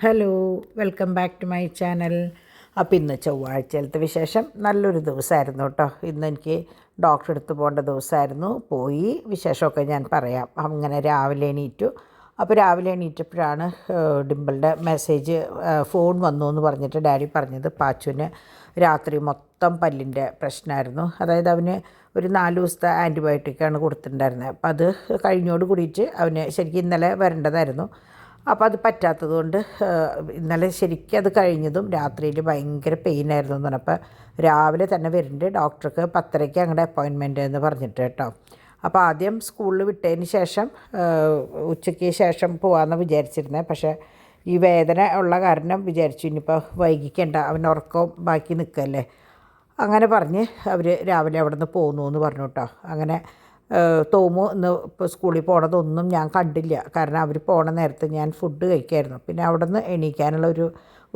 Hello, welcome back to my channel. അപ്പോൾ ഇന്ന് ചൊവ്വാഴ്ചയിലത്തെ വിശേഷം. നല്ലൊരു ദിവസമായിരുന്നു കേട്ടോ. ഇന്ന് എനിക്ക് ഡോക്ടറെ അടുത്ത് പോകേണ്ട ദിവസമായിരുന്നു. പോയി വിശേഷമൊക്കെ ഞാൻ പറയാം. അങ്ങനെ രാവിലെ എണീറ്റു. അപ്പോൾ രാവിലെ എണീറ്റപ്പോഴാണ് ഡിമ്പിളുടെ മെസ്സേജ്, ഫോൺ വന്നു എന്ന് പറഞ്ഞിട്ട് ഡാഡി പറഞ്ഞത്. പാച്ചുവിന് രാത്രി മൊത്തം പല്ലിൻ്റെ പ്രശ്നമായിരുന്നു. അതായത് അവന് ഒരു 4 ദിവസത്തെ ആൻറ്റിബയോട്ടിക്കാണ് കൊടുത്തിട്ടുണ്ടായിരുന്നത്. അപ്പോൾ അത് കഴിഞ്ഞോട് കൂടിയിട്ട് അവന് ശരിക്കും ഇന്നലെ വരേണ്ടതായിരുന്നു. അപ്പോൾ അത് പറ്റാത്തത് കൊണ്ട് ഇന്നലെ ശരിക്കും അത് കഴിഞ്ഞതും രാത്രിയിൽ ഭയങ്കര പെയിനായിരുന്നു എന്ന് പറഞ്ഞപ്പോൾ രാവിലെ തന്നെ വരുന്നുണ്ട്. ഡോക്ടർക്ക് 10:30 അങ്ങോട്ട് അപ്പോയിൻമെൻറ്റ് എന്ന് പറഞ്ഞിട്ട് കേട്ടോ. അപ്പോൾ ആദ്യം സ്കൂളിൽ വിട്ടതിന് ശേഷം ഉച്ചയ്ക്ക് ശേഷം പോകാമെന്ന് വിചാരിച്ചിരുന്നത്. പക്ഷേ ഈ വേദന ഉള്ള കാരണം വിചാരിച്ചു ഇനിയിപ്പോൾ വൈകിക്കണ്ട, അവൻ ഉറക്കം ബാക്കി നിൽക്കല്ലേ, അങ്ങനെ പറഞ്ഞ് അവർ രാവിലെ അവിടെ നിന്ന് പോന്നു എന്ന് പറഞ്ഞു കേട്ടോ. അങ്ങനെ തോമു ഇന്ന് ഇപ്പോൾ സ്കൂളിൽ പോണതൊന്നും ഞാൻ കണ്ടില്ല. കാരണം അവർ പോണ നേരത്ത് ഞാൻ ഫുഡ് കഴിക്കായിരുന്നു. പിന്നെ അവിടെ നിന്ന് എണീക്കാനുള്ള ഒരു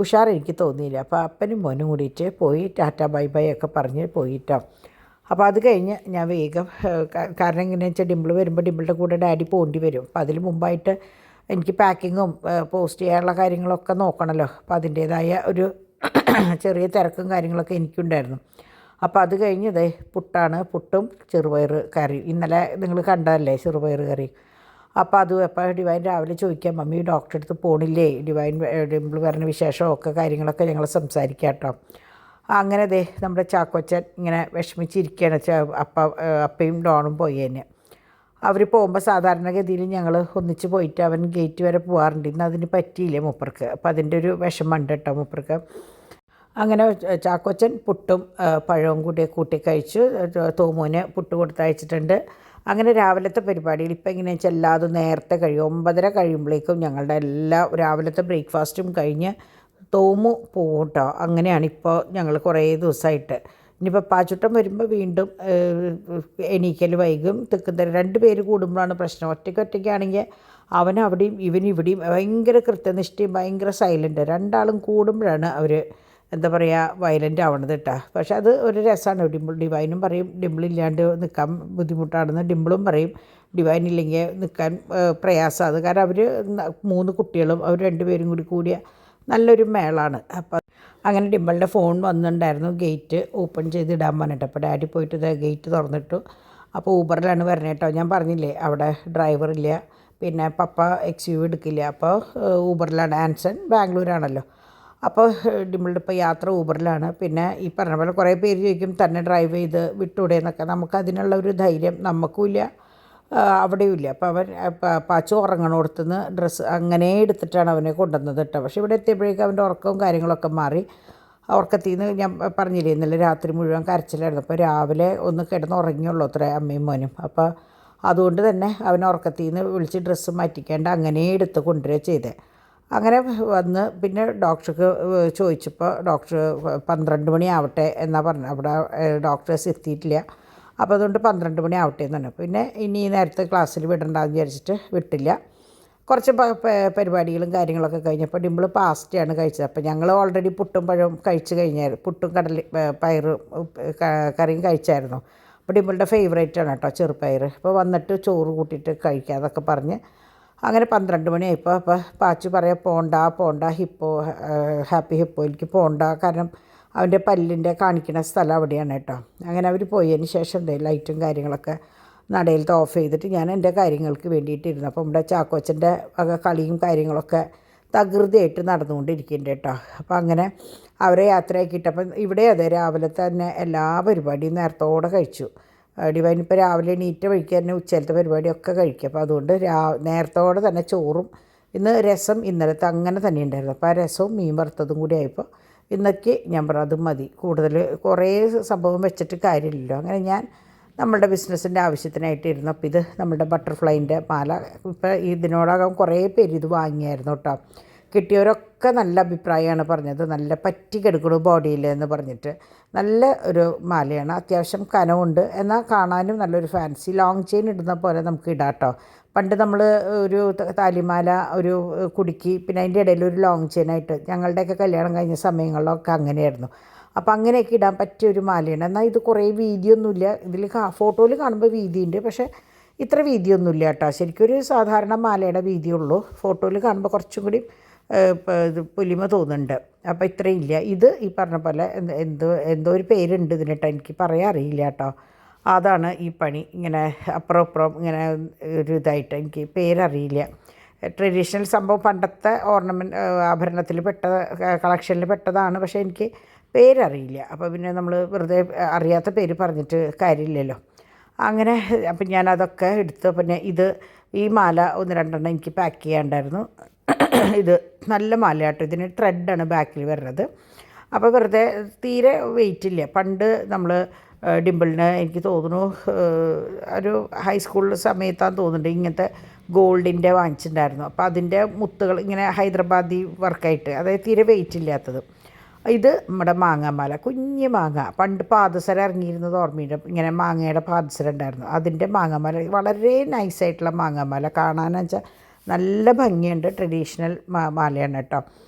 ഉഷാർ എനിക്ക് തോന്നിയില്ല. അപ്പോൾ അപ്പനും മോനും കൂടിയിട്ട് പോയി ടാറ്റ ബൈ ബൈ ഒക്കെ പറഞ്ഞ് പോയിട്ടോ. അപ്പോൾ അത് കഴിഞ്ഞ് ഞാൻ വേഗം, കാരണം എങ്ങനെയാണെന്ന് വെച്ചാൽ ഡിമ്പിൾ വരുമ്പോൾ ഡിമ്പിളുടെ കൂടെ ഡാഡി പോകേണ്ടി വരും. അപ്പോൾ അതിന് മുമ്പായിട്ട് എനിക്ക് പാക്കിങ്ങും പോസ്റ്റ് ചെയ്യാനുള്ള കാര്യങ്ങളൊക്കെ നോക്കണമല്ലോ. അപ്പോൾ അതിൻ്റേതായ ഒരു ചെറിയ തിരക്കും കാര്യങ്ങളൊക്കെ എനിക്കുണ്ടായിരുന്നു. അപ്പോൾ അത് കഴിഞ്ഞ് പുട്ടാണ്, പുട്ടും ചെറുപയർ കറി. ഇന്നലെ നിങ്ങൾ കണ്ടതല്ലേ ചെറുപയർ കറി. അപ്പോൾ ഡിവൈൻ രാവിലെ ചോദിക്കാം, മമ്മി ഡോക്ടറെ അടുത്ത് പോണില്ലേ, ഡിമ്പിൾ പറഞ്ഞ വിശേഷമൊക്കെ കാര്യങ്ങളൊക്കെ ഞങ്ങൾ സംസാരിക്കാം കേട്ടോ. അങ്ങനെ നമ്മുടെ ചാക്കോച്ചൻ ഇങ്ങനെ വിഷമിച്ചിരിക്കുകയാണ്. അപ്പയും ഡോണും പോയി തന്നെ. അവർ പോകുമ്പോൾ സാധാരണഗതിയിൽ ഞങ്ങൾ ഒന്നിച്ച് പോയിട്ട് അവൻ ഗേറ്റ് വരെ പോകാറുണ്ട്. ഇന്ന് അതിന് പറ്റിയില്ലേ മൂപ്പർക്ക്. അപ്പോൾ അതിൻ്റെ ഒരു വിഷമമുണ്ട് കേട്ടോ മൂപ്പർക്ക്. അങ്ങനെ ചാക്കോച്ചൻ പുട്ടും പഴവും കൂട്ടി കഴിച്ചു. തോമുവിന് പുട്ട് കൊടുത്തയച്ചിട്ടുണ്ട്. അങ്ങനെ രാവിലത്തെ പരിപാടിയിൽ ഇപ്പം എങ്ങനെയാണെന്ന് വെച്ചാൽ എല്ലാതും നേരത്തെ കഴിയും. 9:30 കഴിയുമ്പോഴേക്കും ഞങ്ങളുടെ എല്ലാ രാവിലത്തെ ബ്രേക്ക്ഫാസ്റ്റും കഴിഞ്ഞ് തോമു പോകും കേട്ടോ. അങ്ങനെയാണ് ഇപ്പോൾ ഞങ്ങൾ കുറേ ദിവസമായിട്ട്. ഇനിയിപ്പോൾ പാച്ചുട്ടം വരുമ്പോൾ വീണ്ടും എണീക്കൽ വൈകും. തെക്കുന്തരം 2 പേര് കൂടുമ്പോഴാണ് പ്രശ്നം. ഒറ്റയ്ക്കാണെങ്കിൽ അവൻ അവിടെയും ഇവനിവിടെയും ഭയങ്കര കൃത്യനിഷ്ഠയും ഭയങ്കര സൈലൻ്റ്. 2 ആളും കൂടുമ്പോഴാണ് അവർ എന്താ പറയുക വയലൻ്റ് ആവണത് കേട്ടോ. പക്ഷെ അത് ഒരു രസമാണ്. ഡിവൈനും പറയും ഡിമ്പിളില്ലാണ്ട് നിൽക്കാൻ ബുദ്ധിമുട്ടാണെന്ന്, ഡിമ്പിളും പറയും ഡിവൈൻ ഇല്ലെങ്കിൽ നിൽക്കാൻ പ്രയാസം. അത് കാരണം അവർ 3 കുട്ടികളും അവർ 2 പേരും കൂടിയ നല്ലൊരു മേളാണ്. അപ്പം അങ്ങനെ ഡിമ്പിളിൻ്റെ ഫോൺ വന്നിട്ടുണ്ടായിരുന്നു, ഗേറ്റ് ഓപ്പൺ ചെയ്തിടാൻ പറഞ്ഞിട്ട്. അപ്പോൾ ഡാഡി പോയിട്ട് ഗേറ്റ് തുറന്നിട്ടു. അപ്പോൾ ഊബറിലാണ് വരണേ കേട്ടോ. ഞാൻ പറഞ്ഞില്ലേ അവിടെ ഡ്രൈവറില്ല, പിന്നെ പപ്പ XUV എടുക്കില്ല. അപ്പോൾ ഊബറിലാണ്. ആൻസൺ ബാംഗ്ലൂരാണല്ലോ. അപ്പോൾ ഡിമ്പിളുടെ ഇപ്പോൾ യാത്ര ഊബറിലാണ്. പിന്നെ ഈ പറഞ്ഞ പോലെ കുറേ പേര് ചോദിക്കും തന്നെ ഡ്രൈവ് ചെയ്ത് വിട്ടൂടെ എന്നൊക്കെ. നമുക്കതിനുള്ള ഒരു ധൈര്യം നമുക്കുമില്ല, അവിടെയും ഇല്ല. അപ്പോൾ അവൻ പാച്ചു ഉറങ്ങണോടത്തുനിന്ന് ഡ്രസ്സ് അങ്ങനെ എടുത്തിട്ടാണ് അവനെ കൊണ്ടുവന്നത് കേട്ടോ. പക്ഷേ ഇവിടെ എത്തിയപ്പോഴേക്കും അവൻ്റെ ഉറക്കവും കാര്യങ്ങളൊക്കെ മാറി. ഉറക്കത്തിൽ നിന്ന് ഞാൻ പറഞ്ഞില്ലേ ഇന്നലെ രാത്രി മുഴുവൻ കരച്ചിലായിരുന്നു. അപ്പോൾ രാവിലെ ഒന്ന് കിടന്ന് ഉറങ്ങിയുള്ളൂ അത്ര അമ്മയും മോനും. അപ്പോൾ അതുകൊണ്ട് തന്നെ അവനെ ഉറക്കത്തിൽ നിന്ന് വിളിച്ച് ഡ്രസ്സ് മാറ്റിക്കേണ്ട അങ്ങനെ എടുത്ത് കൊണ്ടുവരിക ചെയ്തേ. അങ്ങനെ വന്ന് പിന്നെ ഡോക്ടർക്ക് ചോദിച്ചപ്പോൾ ഡോക്ടർ 12 മണി ആവട്ടെ എന്നാണ് പറഞ്ഞത്. അവിടെ ഡോക്ടേഴ്സ് എത്തിയിട്ടില്ല. അപ്പോൾ അതുകൊണ്ട് 12 മണി ആവട്ടെ എന്ന് പറഞ്ഞു. പിന്നെ ഇനി നേരത്തെ ക്ലാസ്സിൽ വിടണ്ടെന്ന് വിചാരിച്ചിട്ട് വിട്ടില്ല. കുറച്ച് പരിപാടികളും കാര്യങ്ങളൊക്കെ കഴിഞ്ഞപ്പോൾ ഡിമ്പിൾ പാസ്റ്റിയാണ് കഴിച്ചത്. അപ്പോൾ ഞങ്ങൾ ഓൾറെഡി പുട്ടും പഴവും കഴിച്ച് കഴിഞ്ഞായിരുന്നു. പുട്ടും പയറും കറിയും കഴിച്ചായിരുന്നു. അപ്പോൾ ഡിമ്പിളുടെ ഫേവറേറ്റാണ് കേട്ടോ ചെറുപയർ. അപ്പോൾ വന്നിട്ട് ചോറ് കൂട്ടിയിട്ട് കഴിക്കാതൊക്കെ പറഞ്ഞ് അങ്ങനെ 12 മണിയായപ്പോൾ അപ്പോൾ പാച്ചു പറയാം പോണ്ട ഹാപ്പി ഹിപ്പോയിലേക്ക് പോകണ്ട, കാരണം അവൻ്റെ പല്ലിൻ്റെ കാണിക്കുന്ന സ്ഥലം അവിടെയാണ് കേട്ടോ. അങ്ങനെ അവർ പോയതിന് ശേഷം ലൈറ്റും കാര്യങ്ങളൊക്കെ നടയിലത്തെ ഓഫ് ചെയ്തിട്ട് ഞാൻ എൻ്റെ കാര്യങ്ങൾക്ക് വേണ്ടിയിട്ടിരുന്നു. അപ്പോൾ നമ്മുടെ ചാക്കോച്ചൻ്റെ കളിയും കാര്യങ്ങളൊക്കെ തകൃതിയായിട്ട് നടന്നുകൊണ്ടിരിക്കുന്നുണ്ട് കേട്ടോ. അപ്പോൾ അങ്ങനെ അവരെ യാത്രയാക്കിയിട്ട് അപ്പം ഇവിടെ അതെ രാവിലെ തന്നെ എല്ലാ പരിപാടിയും നേരത്തോടെ കഴിച്ചു. ഡിവൈൻ ഇപ്പോൾ രാവിലെ എണീറ്റ വഴിക്ക് തന്നെ ഉച്ചയിലത്തെ പരിപാടിയൊക്കെ കഴിക്കും. അപ്പോൾ അതുകൊണ്ട് നേരത്തോടെ തന്നെ ചോറും, ഇന്ന് രസം ഇന്നലത്തെ അങ്ങനെ തന്നെ ഉണ്ടായിരുന്നു. അപ്പോൾ ആ രസവും മീൻ വറുത്തതും കൂടി ആയപ്പോൾ ഇന്നൊക്കെ ഞാൻ പറഞ്ഞു അത് മതി, കൂടുതൽ കുറേ സംഭവം വെച്ചിട്ട് കാര്യമില്ലല്ലോ. അങ്ങനെ ഞാൻ നമ്മളുടെ ബിസിനസ്സിൻ്റെ ആവശ്യത്തിനായിട്ടിരുന്നു. അപ്പോൾ ഇത് നമ്മുടെ ബട്ടർഫ്ലൈൻ്റെ മാല. ഇപ്പോൾ ഇതിനോടകം കുറേ പേര് ഇത് വാങ്ങിയായിരുന്നു കേട്ടോ. കിട്ടിയവരൊക്കെ നല്ല അഭിപ്രായമാണ് പറഞ്ഞത്. നല്ല പറ്റിക്കെടുക്കണു ബോഡിയിൽ എന്ന് പറഞ്ഞിട്ട്. നല്ല ഒരു മാലയാണ്, അത്യാവശ്യം കനമുണ്ട്, എന്നാൽ കാണാനും നല്ലൊരു ഫാൻസി ലോങ് ചെയിൻ ഇടുന്ന പോലെ നമുക്ക് ഇടാം കേട്ടോ. പണ്ട് നമ്മൾ ഒരു താലിമാല ഒരു കുടുക്കി പിന്നെ അതിൻ്റെ ഇടയിൽ ഒരു ലോങ് ചെയിനായിട്ട് ഞങ്ങളുടെയൊക്കെ കല്യാണം കഴിഞ്ഞ സമയങ്ങളിലൊക്കെ അങ്ങനെയായിരുന്നു. അപ്പോൾ അങ്ങനെയൊക്കെ ഇടാൻ പറ്റിയൊരു മാലയാണ്. എന്നാൽ ഇത് കുറേ വീതിയൊന്നുമില്ല. ഇതിൽ ഫോട്ടോയിൽ കാണുമ്പോൾ വീതിയുണ്ട്, പക്ഷേ ഇത്ര വീതിയൊന്നുമില്ല കേട്ടോ. ശരിക്കും ഒരു സാധാരണ മാലയുടെ വീതിയുള്ളൂ. ഫോട്ടോയിൽ കാണുമ്പോൾ കുറച്ചും കൂടി ഇത് പൊലിമ തോന്നുന്നുണ്ട്. അപ്പോൾ ഇത്രയും ഇല്ല. ഇത് ഈ പറഞ്ഞ പോലെ എന്തോ ഒരു പേരുണ്ട് ഇതിനിട്ട്, എനിക്ക് പറയാൻ അറിയില്ല കേട്ടോ. അതാണ് ഈ പണി. ഇങ്ങനെ അപ്പുറം ഇപ്പുറം ഇങ്ങനെ ഒരു ഇതായിട്ട്, എനിക്ക് പേരറിയില്ല. ട്രഡീഷണൽ സംഭവം, പണ്ടത്തെ ആഭരണത്തിൽ കളക്ഷനിൽ പെട്ടതാണ്. പക്ഷേ എനിക്ക് പേരറിയില്ല. അപ്പോൾ പിന്നെ നമ്മൾ വെറുതെ അറിയാത്ത പേര് പറഞ്ഞിട്ട് കാര്യമില്ലല്ലോ. അങ്ങനെ അപ്പം ഞാനതൊക്കെ എടുത്ത്, പിന്നെ ഈ മാല 1-2 എനിക്ക് പാക്ക് ചെയ്യാണ്ടായിരുന്നു. ഇത് നല്ല മാലയാട്ടോ. ഇതിന് ത്രെഡാണ് ബാക്കിൽ വരുന്നത്. അപ്പോൾ വെറുതെ തീരെ വെയിറ്റില്ല. പണ്ട് നമ്മൾ ഡിമ്പിളിന് എനിക്ക് തോന്നുന്നു ഒരു ഹൈസ്കൂളിൽ സമയത്താന്ന് തോന്നുന്നുണ്ട് ഇങ്ങനത്തെ ഗോൾഡിൻ്റെ വാങ്ങിച്ചിട്ടുണ്ടായിരുന്നു. അപ്പോൾ അതിൻ്റെ മുത്തുകൾ ഇങ്ങനെ ഹൈദരാബാദി വർക്കായിട്ട്, അതായത് തീരെ വെയിറ്റ് ഇല്ലാത്തത്. ഇത് നമ്മുടെ മാങ്ങാമാല, കുഞ്ഞ് മാങ്ങ. പണ്ട് പാദസര ഇറങ്ങിയിരുന്നത് ഓർമ്മയുണ്ട്. ഇങ്ങനെ മാങ്ങയുടെ പാദസര ഉണ്ടായിരുന്നു. അതിൻ്റെ മാങ്ങാമാല, വളരെ നൈസായിട്ടുള്ള മാങ്ങാമാല. കാണാനെന്ന് വെച്ചാൽ നല്ല ഭംഗിയുണ്ട്. ട്രഡീഷണൽ മാലയാണ് കേട്ടോ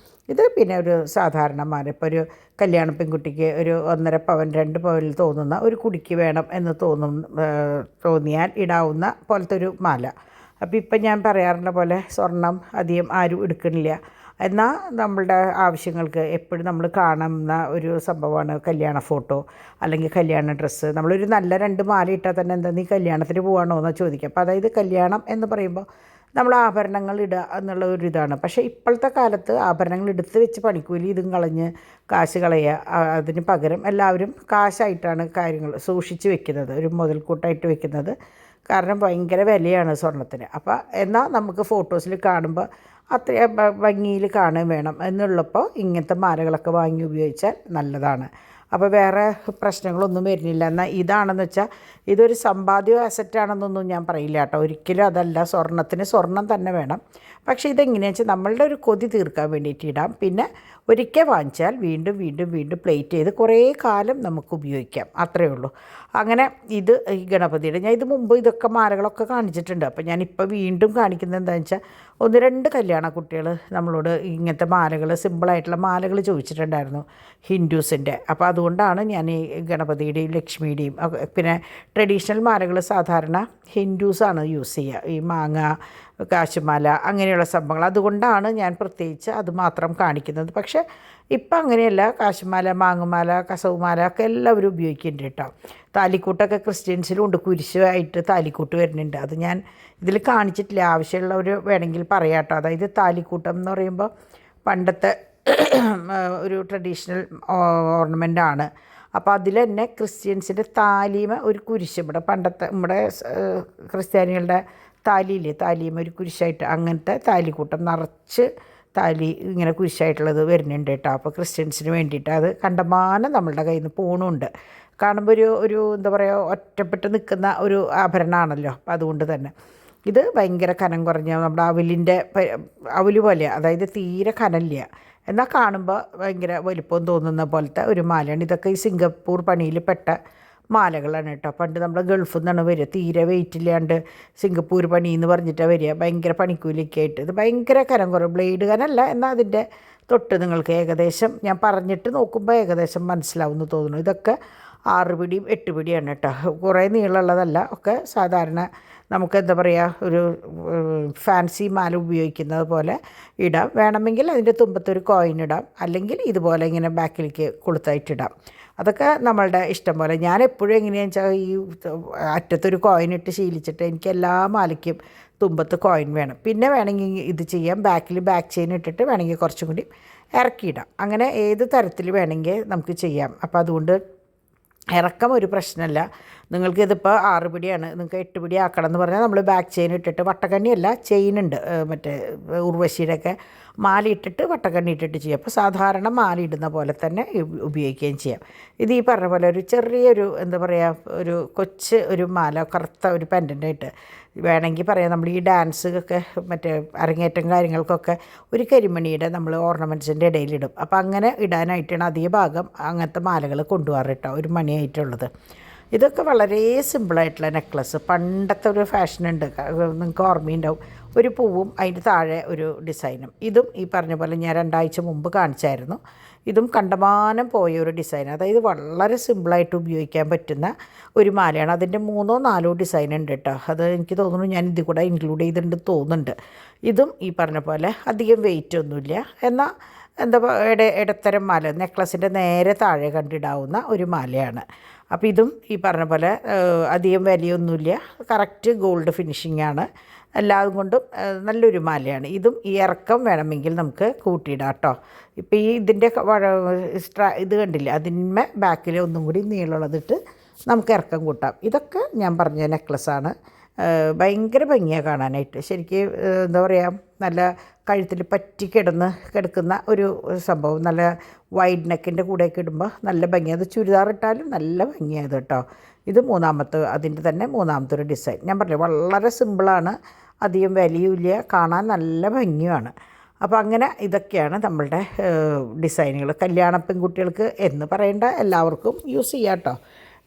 ഇത്. പിന്നെ ഒരു സാധാരണ മാല, ഇപ്പോൾ ഒരു കല്യാണ പെൺകുട്ടിക്ക് ഒരു 1.5 പവൻ 2 പവനിൽ തോന്നുന്ന ഒരു കുടിക്ക് വേണം എന്ന് തോന്നിയാൽ ഇടാവുന്ന പോലത്തെ ഒരു മാല. അപ്പോൾ ഇപ്പം ഞാൻ പറയാറുള്ള പോലെ സ്വർണം അധികം ആരും എടുക്കണില്ല. എന്നാൽ നമ്മളുടെ ആവശ്യങ്ങൾക്ക് എപ്പോഴും നമ്മൾ കാണുന്ന ഒരു സംഭവമാണ് കല്യാണ ഫോട്ടോ അല്ലെങ്കിൽ കല്യാണ ഡ്രസ്സ്. നമ്മളൊരു നല്ല 2 മാല ഇട്ടാൽ തന്നെ എന്താ നീ കല്യാണത്തിന് പോകണോ എന്നാണ് ചോദിക്കുക. അപ്പോൾ അതായത് കല്യാണം എന്ന് പറയുമ്പോൾ നമ്മൾ ആഭരണങ്ങൾ ഇടുക എന്നുള്ള ഒരു ഇതാണ്. പക്ഷേ ഇപ്പോഴത്തെ കാലത്ത് ആഭരണങ്ങൾ എടുത്ത് വെച്ച് പണിക്കൂലി ഇതും കളഞ്ഞ് കാശ് കളയുക. അതിന് പകരം എല്ലാവരും കാശായിട്ടാണ് കാര്യങ്ങൾ സൂക്ഷിച്ച് വെക്കുന്നത്, ഒരു മുതൽക്കൂട്ടായിട്ട് വെക്കുന്നത്. കാരണം ഭയങ്കര വിലയാണ് സ്വർണ്ണത്തിന്. അപ്പോൾ എന്നാൽ നമുക്ക് ഫോട്ടോസിൽ കാണുമ്പോൾ അത്ര ഭംഗിയിൽ കാണുകയും വേണം എന്നുള്ളപ്പോൾ ഇങ്ങനത്തെ മാലകളൊക്കെ വാങ്ങി ഉപയോഗിച്ചാൽ നല്ലതാണ്. അപ്പോൾ വേറെ പ്രശ്നങ്ങളൊന്നും വരുന്നില്ല. എന്നാൽ ഇതാണെന്ന് വെച്ചാൽ ഇതൊരു സമ്പാദ്യ അസറ്റാണെന്നൊന്നും ഞാൻ പറയില്ല കേട്ടോ. ഒരിക്കലും അതല്ല. സ്വർണ്ണത്തിന് സ്വർണം തന്നെ വേണം. പക്ഷേ ഇതെങ്ങനെയാണെന്ന് വെച്ചാൽ നമ്മളുടെ ഒരു കൊതി തീർക്കാൻ വേണ്ടിയിട്ട് ഇടാം. പിന്നെ ഒരിക്കൽ വാങ്ങിച്ചാൽ വീണ്ടും വീണ്ടും വീണ്ടും പ്ലേറ്റ് ചെയ്ത് കുറേ കാലം നമുക്ക് ഉപയോഗിക്കാം. അത്രയേ ഉള്ളൂ. അങ്ങനെ ഈ ഗണപതിയുടെ ഞാൻ മുമ്പ് ഇതൊക്കെ മാലകളൊക്കെ കാണിച്ചിട്ടുണ്ട്. അപ്പോൾ ഞാനിപ്പോൾ വീണ്ടും കാണിക്കുന്നത് എന്താണെന്ന് വെച്ചാൽ 1-2 കല്യാണ കുട്ടികൾ നമ്മളോട് ഇങ്ങനത്തെ മാലകൾ, സിമ്പിളായിട്ടുള്ള മാലകൾ ചോദിച്ചിട്ടുണ്ടായിരുന്നു ഹിന്ദുസിൻ്റെ. അപ്പോൾ അതുകൊണ്ടാണ് ഞാൻ ഈ ഗണപതിയുടെയും ലക്ഷ്മിയുടെയും പിന്നെ ട്രഡീഷണൽ മാലകൾ സാധാരണ ഹിന്ദുസാണ് യൂസ് ചെയ്യുക, ഈ മാങ്ങ, കാശുമാല അങ്ങനെയുള്ള സംഭവങ്ങൾ. അതുകൊണ്ടാണ് ഞാൻ പ്രത്യേകിച്ച് അത് മാത്രം കാണിക്കുന്നത്. പക്ഷേ ഇപ്പം അങ്ങനെയല്ല. കാശുമാല, മാങ്ങുമാല, കസവുമാല ഒക്കെ എല്ലാവരും ഉപയോഗിക്കുന്നുണ്ട് കേട്ടോ. താലിക്കൂട്ടൊക്കെ ക്രിസ്ത്യൻസിലും ഉണ്ട്. കുരിശായിട്ട് താലിക്കൂട്ട് വരുന്നുണ്ട്. അത് ഞാൻ ഇതിൽ കാണിച്ചിട്ടില്ല. ആവശ്യമുള്ളവർ വേണമെങ്കിൽ പറയാം കേട്ടോ. അതായത് താലിക്കൂട്ടം എന്ന് പറയുമ്പോൾ പണ്ടത്തെ ഒരു ട്രഡീഷണൽ ഓർണമെൻ്റാണ്. അപ്പോൾ അതിൽ തന്നെ ക്രിസ്ത്യൻസിൻ്റെ താലീമ ഒരു കുരിശ്, പണ്ടത്തെ നമ്മുടെ ക്രിസ്ത്യാനികളുടെ താലിയില്ലേ, താലീമ ഒരു കുരിശായിട്ട്, അങ്ങനത്തെ താലിക്കൂട്ടം നിറച്ച് താലി ഇങ്ങനെ കുരിശായിട്ടുള്ളത് വരുന്നുണ്ട് കേട്ടോ. അപ്പോൾ ക്രിസ്ത്യൻസിന് വേണ്ടിയിട്ട് അത് കണ്ടമാനം നമ്മളുടെ കയ്യിൽ നിന്ന് പോണുണ്ട്. കാണുമ്പോൾ ഒരു എന്താ പറയുക, ഒറ്റപ്പെട്ട് നിൽക്കുന്ന ഒരു ആഭരണമാണല്ലോ. അപ്പോൾ അതുകൊണ്ട് തന്നെ ഇത് ഭയങ്കര കനം കുറഞ്ഞ നമ്മുടെ അവല് പോലെ, അതായത് തീരെ കനമില്ല, എന്നാൽ കാണുമ്പോൾ ഭയങ്കര വലിപ്പം തോന്നുന്ന പോലത്തെ ഒരു മാലയാണ്. ഇതൊക്കെ ഈ സിംഗപ്പൂർ പണിയിൽ പെട്ട മാലകളാണ് കേട്ടോ. പണ്ട് നമ്മുടെ ഗൾഫിൽ നിന്നാണ് വരിക. തീരെ വെയിറ്റ് ഇല്ലാണ്ട് സിംഗപ്പൂർ പണി എന്ന് പറഞ്ഞിട്ടാണ് വരിക. ഭയങ്കര പണിക്കൂലിയൊക്കെ ആയിട്ട്. ഇത് ഭയങ്കര കനം കുറവ്, ബ്ലേഡ് കനല്ല, എന്നാൽ അതിൻ്റെ തൊട്ട് നിങ്ങൾക്ക് ഏകദേശം ഞാൻ പറഞ്ഞിട്ട് നോക്കുമ്പോൾ ഏകദേശം മനസ്സിലാവുമെന്ന് തോന്നുന്നു. ഇതൊക്കെ 6 പിടിയും 8 പിടിയാണ് കേട്ടോ. കുറേ നീളമുള്ളതല്ല. ഒക്കെ സാധാരണ നമുക്ക് എന്താ പറയുക, ഒരു ഫാൻസി മാല ഉപയോഗിക്കുന്നത് പോലെ ഇടാം. വേണമെങ്കിൽ അതിൻ്റെ തുമ്പത്തൊരു കോയിൻ ഇടാം, അല്ലെങ്കിൽ ഇതുപോലെ ഇങ്ങനെ ബാക്കിലേക്ക് കൊളുത്തായിട്ടിടാം. അതൊക്കെ നമ്മളുടെ ഇഷ്ടം പോലെ. ഞാൻ എപ്പോഴും എങ്ങനെയാണെന്ന് വെച്ചാൽ ഈ അറ്റത്തൊരു കോയിൻ ഇട്ട് ശീലിച്ചിട്ട് എനിക്ക് എല്ലാ മാലയ്ക്കും തുമ്പത്ത് കോയിൻ വേണം. പിന്നെ വേണമെങ്കിൽ ഇത് ചെയ്യാം, ബാക്ക് ചെയിൻ ഇട്ടിട്ട് വേണമെങ്കിൽ കുറച്ചും കൂടി ഇറക്കിയിടാം. അങ്ങനെ ഏത് തരത്തിൽ വേണമെങ്കിൽ നമുക്ക് ചെയ്യാം. അപ്പോൾ അതുകൊണ്ട് ഇറക്കം ഒരു പ്രശ്നമല്ല. നിങ്ങൾക്കിതിപ്പോൾ 6 പിടിയാണ്, നിങ്ങൾക്ക് 8 പിടി ആക്കണം എന്ന് പറഞ്ഞാൽ നമ്മൾ ബാക്ക് ചെയിൻ ഇട്ടിട്ട്, വട്ടക്കണ്ണിയല്ല ചെയിനുണ്ട്, മറ്റേ ഉർവശിയുടെയൊക്കെ മാല ഇട്ടിട്ട് വട്ടക്കണ്ണി ഇട്ടിട്ട് ചെയ്യാം. അപ്പോൾ സാധാരണ മാല ഇടുന്ന പോലെ തന്നെ ഉപയോഗിക്കുകയും ചെയ്യാം. ഇത് ഈ പറഞ്ഞ പോലെ ഒരു ചെറിയൊരു എന്താ പറയുക, ഒരു കൊച്ച് ഒരു മാല, കറുത്ത ഒരു പെൻഡൻ്റായിട്ട് വേണമെങ്കിൽ പറയാം. നമ്മൾ ഈ ഡാൻസ് ഒക്കെ മറ്റേ അരങ്ങേറ്റം കാര്യങ്ങൾക്കൊക്കെ ഒരു കരിമണിയുടെ നമ്മൾ ഓർണമെൻറ്റ്സിൻ്റെ ഇടയിലിടും. അപ്പോൾ അങ്ങനെ ഇടാനായിട്ടാണ് അധിക ഭാഗം അങ്ങനത്തെ മാലകൾ കൊണ്ടുപോകാറ് കേട്ടോ, ഒരു മണിയായിട്ടുള്ളത്. ഇതൊക്കെ വളരെ സിമ്പിളായിട്ടുള്ള നെക്ലസ്. പണ്ടത്തെ ഒരു ഫാഷൻ ഉണ്ട്, നിങ്ങൾക്ക് ഓർമ്മയുണ്ടാവും. ഒരു പൂവും അതിൻ്റെ താഴെ ഒരു ഡിസൈനും. ഇതും ഈ പറഞ്ഞ പോലെ ഞാൻ 2 ആഴ്ച മുമ്പ് കാണിച്ചായിരുന്നു. ഇതും കണ്ടമാനം പോയ ഒരു ഡിസൈൻ. അതായത് വളരെ സിമ്പിളായിട്ട് ഉപയോഗിക്കാൻ പറ്റുന്ന ഒരു മാലയാണ്. അതിൻ്റെ 3ഓ 4ഓ ഡിസൈൻ ഉണ്ട് കേട്ടോ. അത് എനിക്ക് തോന്നുന്നു ഞാൻ ഇതിൽ കൂടെ ഇൻക്ലൂഡ് ചെയ്തിട്ടുണ്ട് തോന്നുന്നുണ്ട്. ഇതും ഈ പറഞ്ഞ പോലെ അധികം വെയിറ്റ് ഒന്നുമില്ല, എന്നാൽ എന്താ ഇടത്തരം മാല, നെക്ലസിൻ്റെ നേരെ താഴെ കണ്ടിടാവുന്ന ഒരു മാലയാണ്. അപ്പോൾ ഇതും ഈ പറഞ്ഞ പോലെ അധികം വിലയൊന്നുമില്ല, കറക്റ്റ് ഗോൾഡ് ഫിനിഷിംഗ് ആണ്. എല്ലാതും കൊണ്ടും നല്ലൊരു മാലയാണ്. ഇതും ഈ ഇറക്കം വേണമെങ്കിൽ നമുക്ക് കൂട്ടിയിടാം കേട്ടോ. ഇപ്പോൾ ഈ ഇതിൻ്റെ ഇത് കണ്ടില്ല, അതിന്മേ ബാക്കിൽ ഒന്നും കൂടി നീളമുള്ളതിട്ട് നമുക്ക് ഇറക്കം കൂട്ടാം. ഇതൊക്കെ ഞാൻ പറഞ്ഞ നെക്ലസ്സാണ്. ഭയങ്കര ഭംഗിയാണ് കാണാനായിട്ട്. ശരിക്കും എന്താ പറയുക, നല്ല കഴുത്തിൽ പറ്റി കിടക്കുന്ന ഒരു സംഭവം. നല്ല വൈഡ് നെക്കിൻ്റെ കൂടെയൊക്കെ ഇടുമ്പോൾ നല്ല ഭംഗിയാണ്. അത് ചുരിദാർ ഇട്ടാലും നല്ല ഭംഗിയാണ് കേട്ടോ. ഇത് അതിൻ്റെ തന്നെ മൂന്നാമത്തെ ഒരു ഡിസൈൻ. ഞാൻ പറഞ്ഞില്ലേ, വളരെ സിമ്പിളാണ്, അധികം വിലയുമില്ല, കാണാൻ നല്ല ഭംഗിയുമാണ്. അപ്പോൾ അങ്ങനെ ഇതൊക്കെയാണ് നമ്മളുടെ ഡിസൈനുകൾ. കല്യാണ പെൺകുട്ടികൾക്ക് എന്ന് പറയേണ്ട, എല്ലാവർക്കും യൂസ് ചെയ്യാം കേട്ടോ.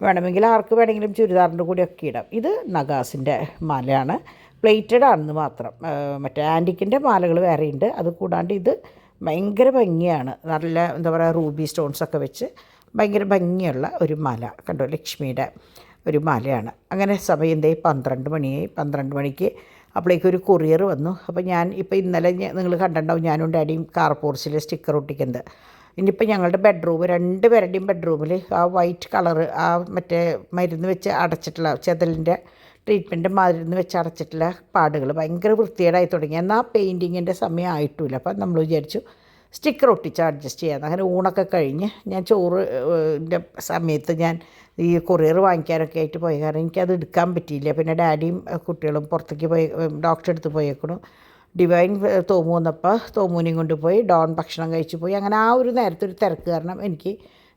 വേണമെങ്കിൽ ആർക്ക് വേണമെങ്കിലും ചുരിദാറിൻ്റെ കൂടെയൊക്കെ ഇടാം. ഇത് നഗാസിൻ്റെ മാലയാണ്, പ്ലേറ്റഡ് ആണെന്ന് മാത്രം. മറ്റേ ആൻറ്റിക്കിൻ്റെ മാലകൾ വേറെയുണ്ട്. അത് കൂടാണ്ട് ഇത് ഭയങ്കര ഭംഗിയാണ്. നല്ല എന്താ പറയുക, റൂബി സ്റ്റോൺസൊക്കെ വെച്ച് ഭയങ്കര ഭംഗിയുള്ള ഒരു മാല കണ്ടോ, ലക്ഷ്മിയുടെ ഒരു മാലയാണ്. അങ്ങനെ സമയം 12 മണിയായി. 12 മണിക്ക് അപ്പോഴേക്കും ഒരു കൊറിയർ വന്നു. അപ്പോൾ ഞാൻ ഇപ്പോൾ ഇന്നലെ നിങ്ങൾ കണ്ടിട്ടുണ്ടാവും, ഞാനും ഡാഡിയും കാർ പോർച്ചിൽ സ്റ്റിക്കർ ഒട്ടിക്കുന്നത്. ഇനിയിപ്പോൾ ഞങ്ങളുടെ ബെഡ്റൂം, 2 പേരുടെയും ബെഡ്റൂമിൽ ആ വൈറ്റ് കളറ്, ആ മറ്റേ മരുന്ന് വെച്ച് അടച്ചിട്ടുള്ള ചെതലിൻ്റെ ട്രീറ്റ്മെൻറ്റ് മരുന്ന് വെച്ച് അടച്ചിട്ടുള്ള പാടുകൾ ഭയങ്കര വൃത്തികേടായി തുടങ്ങി. എന്നാൽ പെയിൻറ്റിങ്ങിൻ്റെ സമയം ആയിട്ടില്ല. അപ്പം നമ്മൾ വിചാരിച്ചു സ്റ്റിക്കർ ഒട്ടിച്ച് അഡ്ജസ്റ്റ് ചെയ്യാമെന്ന്. അങ്ങനെ ഊണൊക്കെ കഴിഞ്ഞ് ഞാൻ ചോറിൻ്റെ സമയത്ത് ഞാൻ ഈ കൊറിയർ വാങ്ങിക്കാനൊക്കെ ആയിട്ട് പോയി. കാരണം എനിക്കത് എടുക്കാൻ പറ്റിയില്ല. പിന്നെ ഡാഡിയും കുട്ടികളും പുറത്തേക്ക് പോയി, ഡോക്ടറെ അടുത്ത് പോയേക്കണു. ഡിവൈൻ തോമു വന്നപ്പോൾ തോമുവിനെയും കൊണ്ടുപോയി. ഡോൺ ഭക്ഷണം കഴിച്ച് പോയി. അങ്ങനെ ആ ഒരു നേരത്തെ ഒരു തിരക്ക് കാരണം എനിക്ക്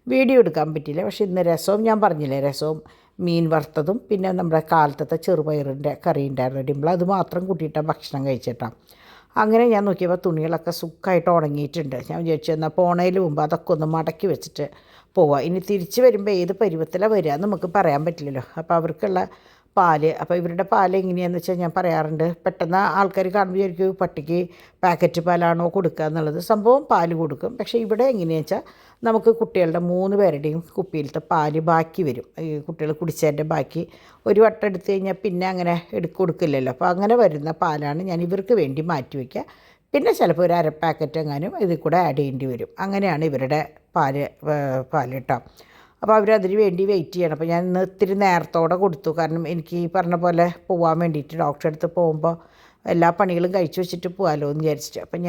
വീഡിയോ എടുക്കാൻ പറ്റിയില്ല. പക്ഷേ ഇന്ന് രസവും ഞാൻ പറഞ്ഞില്ലേ, രസവും മീൻ വറുത്തതും പിന്നെ നമ്മുടെ കാലത്തത്തെ ചെറുപയറിൻ്റെ കറി ഉണ്ടായിരുന്നു ഡിമ്പിൾ, അത് മാത്രം കൂട്ടിയിട്ടാണ് ഭക്ഷണം കഴിച്ചിട്ടാണ്. അങ്ങനെ ഞാൻ നോക്കിയപ്പോൾ തുണികളൊക്കെ സുഖമായിട്ട് ഉണങ്ങിയിട്ടുണ്ട്. ഞാൻ വിചാരിച്ചു എന്നാൽ പോണതിന് മുമ്പ് അതൊക്കെ ഒന്ന് മടക്കി വെച്ചിട്ട് പോവാം. ഇനി തിരിച്ച് വരുമ്പോൾ ഏത് പരുവത്തിലാണ് വരിക നമുക്ക് പറയാൻ പറ്റില്ലല്ലോ. അപ്പോൾ അവർക്കുള്ള പാല്, അപ്പോൾ ഇവരുടെ പാല് എങ്ങനെയാണെന്ന് വെച്ചാൽ ഞാൻ പറയാറുണ്ട്, പെട്ടെന്ന് ആൾക്കാർ കാണുമ്പോൾ വിചാരിക്കും പട്ടിക്ക് പാക്കറ്റ് പാലാണോ കൊടുക്കുക എന്നുള്ളത്. സംഭവം പാല് കൊടുക്കും. പക്ഷേ ഇവിടെ എങ്ങനെയാണെന്ന് വെച്ചാൽ നമുക്ക് കുട്ടികളുടെ 3 പേരുടെയും കുപ്പിയിലത്തെ പാല് ബാക്കി വരും. ഈ കുട്ടികൾ കുടിച്ചതിൻ്റെ ബാക്കി ഒരു വട്ടം എടുത്തു കഴിഞ്ഞാൽ പിന്നെ അങ്ങനെ കൊടുക്കില്ലല്ലോ. അപ്പോൾ അങ്ങനെ വരുന്ന പാലാണ് ഞാൻ ഇവർക്ക് വേണ്ടി മാറ്റി വയ്ക്കുക. പിന്നെ ചിലപ്പോൾ ഒരു 1/2 പാക്കറ്റ് എങ്ങാനും ഇതിൽ കൂടെ ആഡ് ചെയ്യേണ്ടി വരും. അങ്ങനെയാണ് ഇവരുടെ പാല് കേട്ടോ. അപ്പോൾ അവരതിന് വേണ്ടി വെയിറ്റ് ചെയ്യണം. അപ്പോൾ ഞാൻ ഇന്ന് ഇത്തിരി നേരത്തോടെ കൊടുത്തു. കാരണം എനിക്ക് ഈ പറഞ്ഞ പോലെ പോകാൻ വേണ്ടിയിട്ട് ഡോക്ടറെ അടുത്ത് പോകുമ്പോൾ എല്ലാ പണികളും കഴിച്ചു വെച്ചിട്ട് പോകാമല്ലോ എന്ന് വിചാരിച്ചിട്ട്. അപ്പം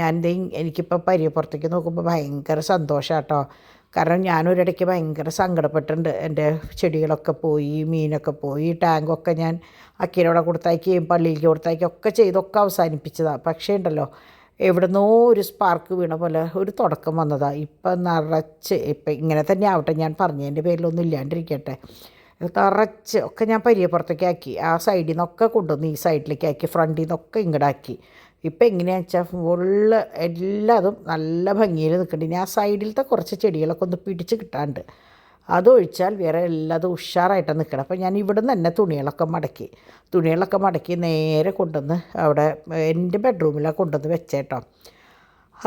എനിക്കിപ്പോൾ പുറത്തേക്ക് നോക്കുമ്പോൾ ഭയങ്കര സന്തോഷമാണ് കേട്ടോ. കാരണം ഞാനൊരിടയ്ക്ക് ഭയങ്കര സങ്കടപ്പെട്ടിട്ടുണ്ട്. എൻ്റെ ചെടികളൊക്കെ പോയി, മീനൊക്കെ പോയി, ടാങ്കൊക്കെ ഞാൻ അക്കീരവിടെ കൊടുത്തയക്കുകയും പള്ളിയിലേക്ക് കൊടുത്തയക്കുകയും ഒക്കെ ചെയ്തൊക്കെ അവസാനിപ്പിച്ചതാണ്. പക്ഷേ ഉണ്ടല്ലോ, എവിടുന്നോ ഒരു സ്പാർക്ക് വീണ പോലെ ഒരു തുടക്കം വന്നതാണ്. ഇപ്പം നിറച്ച്, ഇപ്പം ഇങ്ങനെ തന്നെ ആവട്ടെ, ഞാൻ പറഞ്ഞതിൻ്റെ പേരിലൊന്നും ഇല്ലാണ്ടിരിക്കട്ടെ, നിറച്ച് ഒക്കെ ഞാൻ പുറത്തേക്ക് ആക്കി. ആ സൈഡിൽ നിന്നൊക്കെ കൊണ്ടുവന്ന് ഈ സൈഡിലേക്ക് ആക്കി, ഫ്രണ്ടിൽ നിന്നൊക്കെ ഇങ്ങോട്ടാക്കി. ഇപ്പം എങ്ങനെയാണെന്ന് വെച്ചാൽ ഫുള്ള് എല്ലാതും നല്ല ഭംഗിയിൽ നിൽക്കുന്നുണ്ട്. ഇനി ആ സൈഡിലത്തെ കുറച്ച് ചെടികളൊക്കെ ഒന്ന് പിടിച്ച് കിട്ടാണ്ട്, അതൊഴിച്ചാൽ വേറെ എല്ലാതും ഉഷാറായിട്ടാണ് നിൽക്കണം. അപ്പോൾ ഞാൻ ഇവിടെ നിന്ന് തന്നെ തുണികളൊക്കെ മടക്കി നേരെ കൊണ്ടുവന്ന് അവിടെ എൻ്റെ ബെഡ്റൂമിലാണ് കൊണ്ടുവന്ന് വെച്ചേട്ടോ.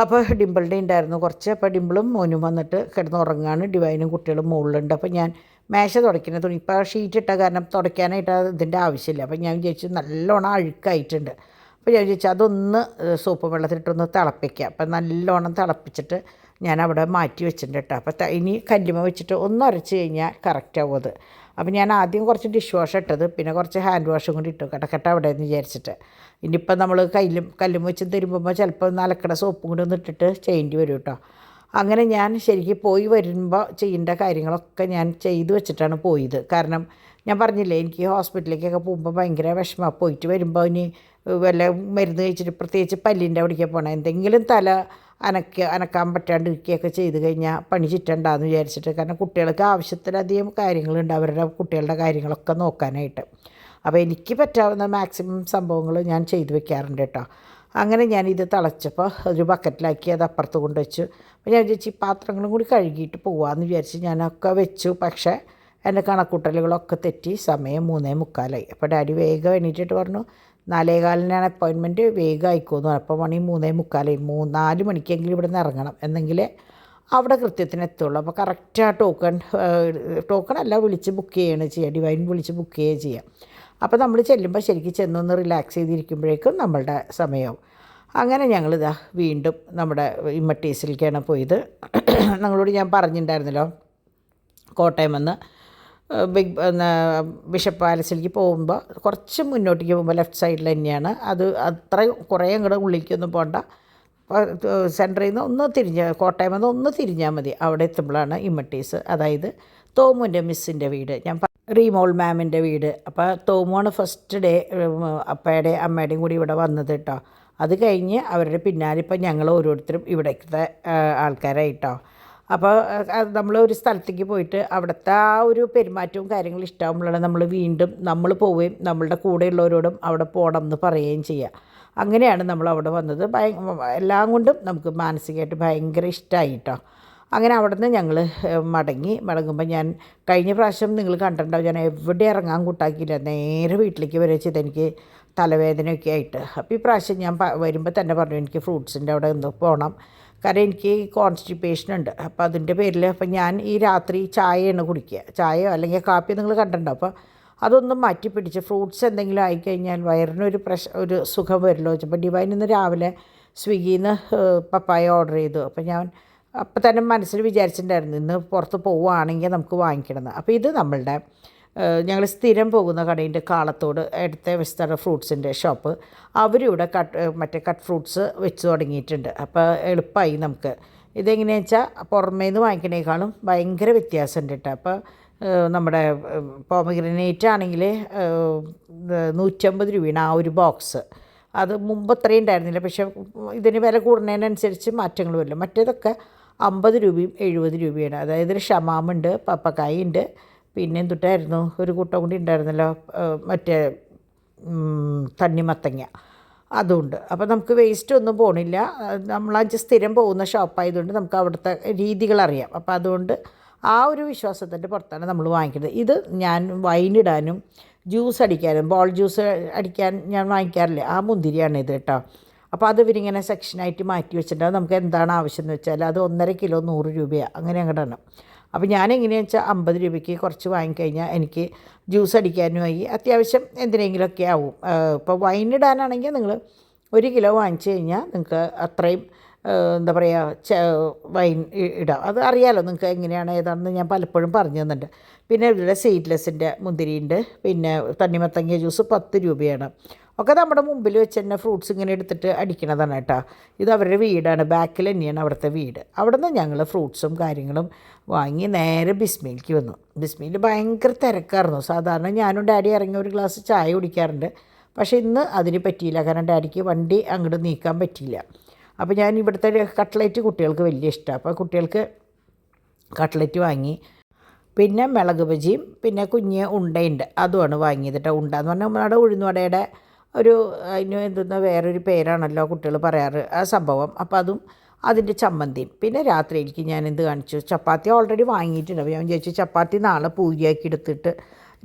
അപ്പോൾ ഡിമ്പിളിൻ്റെ ഉണ്ടായിരുന്നു കുറച്ച്. അപ്പോൾ ഡിമ്പിളും മോനും വന്നിട്ട് കിടന്നുറങ്ങാണ്. ഡിവൈനും കുട്ടികളും മുകളിലുണ്ട്. അപ്പോൾ ഞാൻ മേശ തുടയ്ക്കുന്ന തുണി ഇപ്പോൾ ഷീറ്റ് ഇട്ട കാരണം തുടയ്ക്കാനായിട്ട് ഇതിൻ്റെ ആവശ്യമില്ല. അപ്പോൾ ഞാൻ വിചാരിച്ചു നല്ലോണം അഴുക്കായിട്ടുണ്ട്. അപ്പോൾ ഞാൻ വിചാരിച്ചു അതൊന്ന് സോപ്പ് വെള്ളത്തിലിട്ടൊന്ന് തിളപ്പിക്കുക. അപ്പം നല്ലോണം തിളപ്പിച്ചിട്ട് ഞാൻ അവിടെ മാറ്റി വെച്ചിട്ടുണ്ട് കേട്ടോ. അപ്പോൾ ഇനി കല്ലുമ്മ വെച്ചിട്ട് ഒന്ന് അരച്ച് കഴിഞ്ഞാൽ കറക്റ്റാവും അത്. അപ്പോൾ ഞാൻ ആദ്യം കുറച്ച് ഡിഷ് വാഷ് ഇട്ടത്, പിന്നെ കുറച്ച് ഹാൻഡ് വാഷും കൂടി ഇട്ടു കിടക്കട്ടെ അവിടെ എന്ന് വിചാരിച്ചിട്ട്. ഇനിയിപ്പോൾ നമ്മൾ കല്ലും വെച്ച് തരുമ്പോൾ ചിലപ്പോൾ അലക്കട സോപ്പും കൂടി ഒന്ന് ഇട്ടിട്ട് ചെയ്യേണ്ടി വരും കേട്ടോ. അങ്ങനെ ഞാൻ ശരിക്കും പോയി വരുമ്പോൾ ചെയ്യേണ്ട കാര്യങ്ങളൊക്കെ ഞാൻ ചെയ്ത് വെച്ചിട്ടാണ് പോയത്. കാരണം ഞാൻ പറഞ്ഞില്ലേ, എനിക്ക് ഹോസ്പിറ്റലിലേക്കൊക്കെ പോകുമ്പോൾ ഭയങ്കര വിഷമമാണ്. പോയിട്ട് വരുമ്പോൾ ഇനി വല്ല മരുന്ന് കഴിച്ചിട്ട്, പ്രത്യേകിച്ച് പല്ലിൻ്റെ അവിടേക്ക് പോകണം, എന്തെങ്കിലും തല അനക്കാൻ പറ്റാണ്ടിരിക്കുകയൊക്കെ ചെയ്ത് കഴിഞ്ഞാൽ പണി ചുറ്റണ്ടെന്ന് വിചാരിച്ചിട്ട്. കാരണം കുട്ടികൾക്ക് ആവശ്യത്തിലധികം കാര്യങ്ങളുണ്ട്, അവരുടെ കുട്ടികളുടെ കാര്യങ്ങളൊക്കെ നോക്കാനായിട്ട്. അപ്പോൾ എനിക്ക് പറ്റാവുന്ന മാക്സിമം സംഭവങ്ങൾ ഞാൻ ചെയ്തു വെക്കാറുണ്ട് കേട്ടോ. അങ്ങനെ ഞാനിത് തിളച്ചപ്പോൾ ഒരു ബക്കറ്റിലാക്കി അത് അപ്പുറത്ത് കൊണ്ട് വെച്ചു. അപ്പോൾ ഞാൻ വിചാരിച്ചു ഈ പാത്രങ്ങളും കൂടി കഴുകിയിട്ട് പോകാമെന്ന് വിചാരിച്ച് ഞാനൊക്കെ വെച്ചു. പക്ഷേ എൻ്റെ കണക്കൂട്ടലുകളൊക്കെ തെറ്റി. സമയം 3:45. അപ്പോൾ ഡാഡി വേഗം എണീറ്റിട്ട് പറഞ്ഞു, 4:15 അപ്പോയിൻമെൻറ്റ്, വേഗം ആയിക്കോന്നു. അപ്പോൾ മണി 3:45, 4 മണിക്കെങ്കിലും ഇവിടെ നിന്ന് ഇറങ്ങണം, എന്നെങ്കിലേ അവിടെ കൃത്യത്തിന് എത്തുള്ളൂ. അപ്പോൾ കറക്റ്റ് ആ ടോക്കണല്ല, വിളിച്ച് ബുക്ക് ചെയ്യുകയാണ് ചെയ്യുക, ഡിവൈൻ വിളിച്ച് ബുക്ക് ചെയ്യുക ചെയ്യുക. അപ്പോൾ നമ്മൾ ചെല്ലുമ്പോൾ ശരിക്കും ചെന്നൊന്ന് റിലാക്സ് ചെയ്തിരിക്കുമ്പോഴേക്കും നമ്മളുടെ സമയമാവും. അങ്ങനെ ഞങ്ങളിതാ വീണ്ടും നമ്മുടെ ഇമ്മട്ടീസിലേക്കാണ് പോയത്. നിങ്ങളോട് ഞാൻ പറഞ്ഞിട്ടുണ്ടായിരുന്നല്ലോ, കോട്ടയം വന്ന് ബിഷപ്പ് പാലസിലേക്ക് പോകുമ്പോൾ കുറച്ച് മുന്നോട്ടേക്ക് പോകുമ്പോൾ ലെഫ്റ്റ് സൈഡിൽ തന്നെയാണ് അത്. അത്ര കുറേ അങ്ങോട്ട് ഉള്ളിലേക്കൊന്നും പോകണ്ട, സെൻറ്ററിൽ നിന്ന് ഒന്ന് കോട്ടയം വന്ന് ഒന്ന് തിരിഞ്ഞാൽ മതി. അവിടെ എത്തുമ്പോഴാണ് ഇമ്മട്ടീസ്, അതായത് തോമുൻ്റെ മിസ്സിൻ്റെ വീട്, ഞാൻ റീമോൾ മാമിൻ്റെ വീട്. അപ്പോൾ തോമുവാണ് ഫസ്റ്റ് ഡേ അപ്പയുടെയും അമ്മയുടെയും കൂടി ഇവിടെ വന്നത് കേട്ടോ. അത് കഴിഞ്ഞ് അവരുടെ പിന്നാലെ ഇപ്പം ഞങ്ങൾ ഓരോരുത്തരും ഇവിടത്തെ ആൾക്കാരായിട്ടോ. അപ്പോൾ നമ്മൾ ഒരു സ്ഥലത്തേക്ക് പോയിട്ട് അവിടുത്തെ ആ ഒരു പെരുമാറ്റവും കാര്യങ്ങളും ഇഷ്ടമാകുമ്പോഴാണ് നമ്മൾ വീണ്ടും നമ്മൾ പോവുകയും നമ്മളുടെ കൂടെയുള്ളവരോടും അവിടെ പോകണം എന്ന് പറയുകയും ചെയ്യുക. അങ്ങനെയാണ് നമ്മൾ അവിടെ വന്നത്. എല്ലാം കൊണ്ടും നമുക്ക് മാനസികമായിട്ട് ഭയങ്കര ഇഷ്ടമായി കേട്ടോ. അങ്ങനെ അവിടെ നിന്ന് ഞങ്ങൾ മടങ്ങുമ്പോൾ ഞാൻ കഴിഞ്ഞ പ്രാവശ്യം നിങ്ങൾ കണ്ടിട്ടുണ്ടാവും, ഞാൻ എവിടെ ഇറങ്ങാൻ കൂട്ടാക്കിയില്ല, നേരെ വീട്ടിലേക്ക് വരെ ചെയ്ത് എനിക്ക് തലവേദനയൊക്കെ ആയിട്ട്. അപ്പോൾ ഈ പ്രാവശ്യം ഞാൻ വരുമ്പോൾ തന്നെ പറഞ്ഞു എനിക്ക് ഫ്രൂട്ട്സിൻ്റെ അവിടെ ഒന്ന് പോകണം, കാരണം എനിക്ക് കോൺസ്റ്റിപ്പേഷൻ ഉണ്ട്. അപ്പോൾ അതിൻ്റെ പേരിൽ അപ്പം ഞാൻ ഈ രാത്രി ചായയാണ് കുടിക്കുക, ചായയോ അല്ലെങ്കിൽ കാപ്പിയോ നിങ്ങൾ കണ്ടിട്ടുണ്ടോ. അപ്പോൾ അതൊന്നും മാറ്റി പിടിച്ച് ഫ്രൂട്ട്സ് എന്തെങ്കിലും ആയിക്കഴിഞ്ഞാൽ വയറിനൊരു ഒരു സുഖം വരുമല്ലോ. അപ്പോൾ ഡിവൈൻ ഇന്ന് രാവിലെ സ്വിഗ്ഗിയിൽ നിന്ന് പപ്പായ ഓർഡർ ചെയ്തു. അപ്പോൾ ഞാൻ അപ്പം തന്നെ മനസ്സിൽ വിചാരിച്ചിട്ടുണ്ടായിരുന്നു ഇന്ന് പുറത്ത് പോവുകയാണെങ്കിൽ നമുക്ക് വാങ്ങിക്കണമെന്ന്. അപ്പോൾ ഇത് നമ്മളുടെ ഞങ്ങൾ സ്ഥിരം പോകുന്ന കടയിൻ്റെ കാളത്തോട് അടുത്ത വശത്താണ് ഫ്രൂട്ട്സിൻ്റെ ഷോപ്പ്. അവരിവിടെ മറ്റേ കട്ട് ഫ്രൂട്ട്സ് വെച്ച് തുടങ്ങിയിട്ടുണ്ട്. അപ്പോൾ എളുപ്പമായി നമുക്ക്. ഇതെങ്ങനെയാണെന്ന് വെച്ചാൽ പുറമേ നിന്ന് വാങ്ങിക്കണേക്കാളും ഭയങ്കര വ്യത്യാസമുണ്ട് കേട്ടോ. അപ്പോൾ നമ്മുടെ പോമഗ്രനേറ്റ് ആണെങ്കിൽ 150 രൂപയാണ് ആ ഒരു ബോക്സ്. അത് മുമ്പ് അത്രയും ഉണ്ടായിരുന്നില്ല, പക്ഷേ ഇതിന് വില കൂടുന്നതിനനുസരിച്ച് മാറ്റങ്ങൾ വരില്ല. മറ്റേതൊക്കെ 50 രൂപയും 70 രൂപയാണ്. അതായത് ഷമാമുണ്ട്, പപ്പക്കായ ഉണ്ട്, പിന്നെ എന്തുട്ടായിരുന്നു ഒരു കൂട്ടം കൂടി ഉണ്ടായിരുന്നല്ലോ, മറ്റേ തണ്ണിമത്തങ്ങ, അതുണ്ട്. അപ്പോൾ നമുക്ക് വേസ്റ്റ് ഒന്നും പോകണില്ല. നമ്മളഞ്ച് സ്ഥിരം പോകുന്ന ഷോപ്പായതുകൊണ്ട് നമുക്ക് അവിടുത്തെ രീതികളറിയാം. അപ്പോൾ അതുകൊണ്ട് ആ ഒരു വിശ്വാസത്തിൻ്റെ പുറത്താണ് നമ്മൾ വാങ്ങിക്കുന്നത്. ഇത് ഞാൻ വൈനിടാനും ജ്യൂസ് അടിക്കാനും ബോൾ ജ്യൂസ് അടിക്കാൻ ഞാൻ വാങ്ങിക്കാറില്ല, ആ മുന്തിരിയാണ് ഇത് കേട്ടോ. അപ്പോൾ അത് ഇവരിങ്ങനെ സെക്ഷനായിട്ട് മാറ്റി വെച്ചിട്ടുണ്ടാകും. നമുക്ക് എന്താണ് ആവശ്യം എന്ന് വെച്ചാൽ അത് 1.5 കിലോ 100 രൂപയാണ്, അങ്ങനെ അങ്ങോട്ടാണ്. അപ്പോൾ ഞാൻ എങ്ങനെയാണെന്ന് വെച്ചാൽ 50 രൂപയ്ക്ക് കുറച്ച് വാങ്ങിക്കഴിഞ്ഞാൽ എനിക്ക് ജ്യൂസ് അടിക്കാനുമായി അത്യാവശ്യം എന്തിനെങ്കിലുമൊക്കെ ആവും. ഇപ്പോൾ വൈനിടാനാണെങ്കിൽ നിങ്ങൾ 1 കിലോ വാങ്ങിച്ചു കഴിഞ്ഞാൽ നിങ്ങൾക്ക് അത്രയും എന്താ പറയുക വൈൻ ഇടാം. അത് അറിയാമല്ലോ നിങ്ങൾക്ക് എങ്ങനെയാണ് ഏതാണെന്ന് ഞാൻ പലപ്പോഴും പറഞ്ഞു തന്നിട്ടുണ്ട്. പിന്നെ ഇവിടെ സീഡ്ലെസ്സിൻ്റെ മുന്തിരിയുണ്ട്, പിന്നെ തണ്ണിമത്തങ്ങ ജ്യൂസ് 10 രൂപയാണ്. ഒക്കെ നമ്മുടെ മുമ്പിൽ വെച്ച് തന്നെ ഫ്രൂട്ട്സ് ഇങ്ങനെ എടുത്തിട്ട് അടിക്കണതാണ് കേട്ടോ. ഇത് അവരുടെ വീടാണ്, ബാക്കിൽ തന്നെയാണ് അവിടുത്തെ വീട്. അവിടെ നിന്ന് ഞങ്ങൾ ഫ്രൂട്ട്സും കാര്യങ്ങളും വാങ്ങി നേരെ ബിസ്മിയിലേക്ക് വന്നു. ബിസ്മിയിൽ ഭയങ്കര തിരക്കായിരുന്നു. സാധാരണ ഞാനും ഡാഡി ഇറങ്ങി ഒരു ഗ്ലാസ് ചായ കുടിക്കാറുണ്ട്, പക്ഷേ ഇന്ന് അതിന് പറ്റിയില്ല, കാരണം ഡാഡിക്ക് വണ്ടി അങ്ങോട്ട് നീക്കാൻ പറ്റിയില്ല. അപ്പോൾ ഞാൻ ഇവിടുത്തെ കട്ട്ലറ്റ് കുട്ടികൾക്ക് വലിയ ഇഷ്ടമാണ്. അപ്പോൾ കുട്ടികൾക്ക് കട്ട്ലറ്റ് വാങ്ങി, പിന്നെ മിളക് ബജിയും പിന്നെ കുഞ്ഞ് ഉണ്ടയുണ്ട്, അതുമാണ് വാങ്ങിയത് കേട്ടോ. ഉണ്ട എന്ന് പറഞ്ഞാൽ നമ്മുടെ ഉഴുന്നുവടയുടെ ഒരു അതിന് എന്തെന്ന വേറൊരു പേരാണല്ലോ കുട്ടികൾ പറയാറ്, ആ സംഭവം. അപ്പോൾ അതും അതിൻ്റെ ചമ്മന്തിയും. പിന്നെ രാത്രിയിലേക്ക് ഞാൻ എന്ത് കാണിച്ചു, ചപ്പാത്തി ഓൾറെഡി വാങ്ങിയിട്ടുണ്ട്. അപ്പോൾ ഞാൻ വിചാരിച്ചു ചപ്പാത്തി നാളെ പൂരിയാക്കി എടുത്തിട്ട്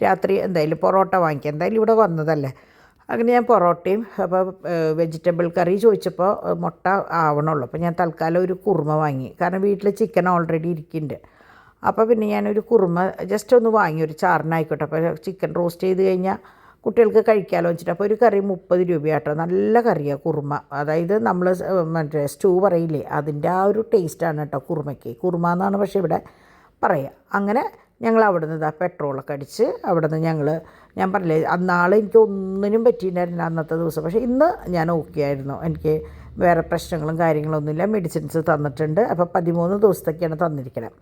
രാത്രി എന്തായാലും പൊറോട്ട വാങ്ങിക്കാം, എന്തായാലും ഇവിടെ വന്നതല്ലേ. അങ്ങനെ ഞാൻ പൊറോട്ടയും അപ്പോൾ വെജിറ്റബിൾ കറി ചോദിച്ചപ്പോൾ മുട്ട ആവണുള്ളൂ. അപ്പോൾ ഞാൻ തൽക്കാലം ഒരു കുറുമ വാങ്ങി, കാരണം വീട്ടിൽ ചിക്കൻ ഓൾറെഡി ഇരിക്കുന്നുണ്ട്. അപ്പോൾ പിന്നെ ഞാനൊരു കുറുമ ജസ്റ്റ് ഒന്ന് വാങ്ങി, ഒരു ചാറിനായിക്കോട്ടെ. അപ്പോൾ ചിക്കൻ റോസ്റ്റ് ചെയ്ത് കഴിഞ്ഞാൽ കുട്ടികൾക്ക് കഴിക്കാമല്ലോ വെച്ചിട്ട്. അപ്പോൾ ഒരു കറി 30 രൂപയാട്ടോ. നല്ല കറിയാണ് കുറുമ, അതായത് നമ്മൾ മറ്റേ സ്റ്റൂ പറയില്ലേ അതിൻ്റെ ആ ഒരു ടേസ്റ്റാണ് കേട്ടോ കുറുമയ്ക്ക്. കുറുമ എന്നാണ് പക്ഷേ ഇവിടെ പറയുക. അങ്ങനെ ഞങ്ങൾ അവിടെ നിന്ന് പെട്രോളൊക്കെ അടിച്ച് അവിടെ നിന്ന് ഞാൻ പറഞ്ഞില്ലേ അന്നാൾ എനിക്ക് ഒന്നിനും പറ്റിയിട്ടുണ്ടായിരുന്നില്ല അന്നത്തെ ദിവസം. പക്ഷേ ഇന്ന് ഞാൻ ഓക്കെ ആയിരുന്നു, എനിക്ക് വേറെ പ്രശ്നങ്ങളും കാര്യങ്ങളൊന്നുമില്ല. മെഡിസിൻസ് തന്നിട്ടുണ്ട്. അപ്പോൾ 13 ദിവസത്തേക്കാണ് തന്നിരിക്കുന്നത്.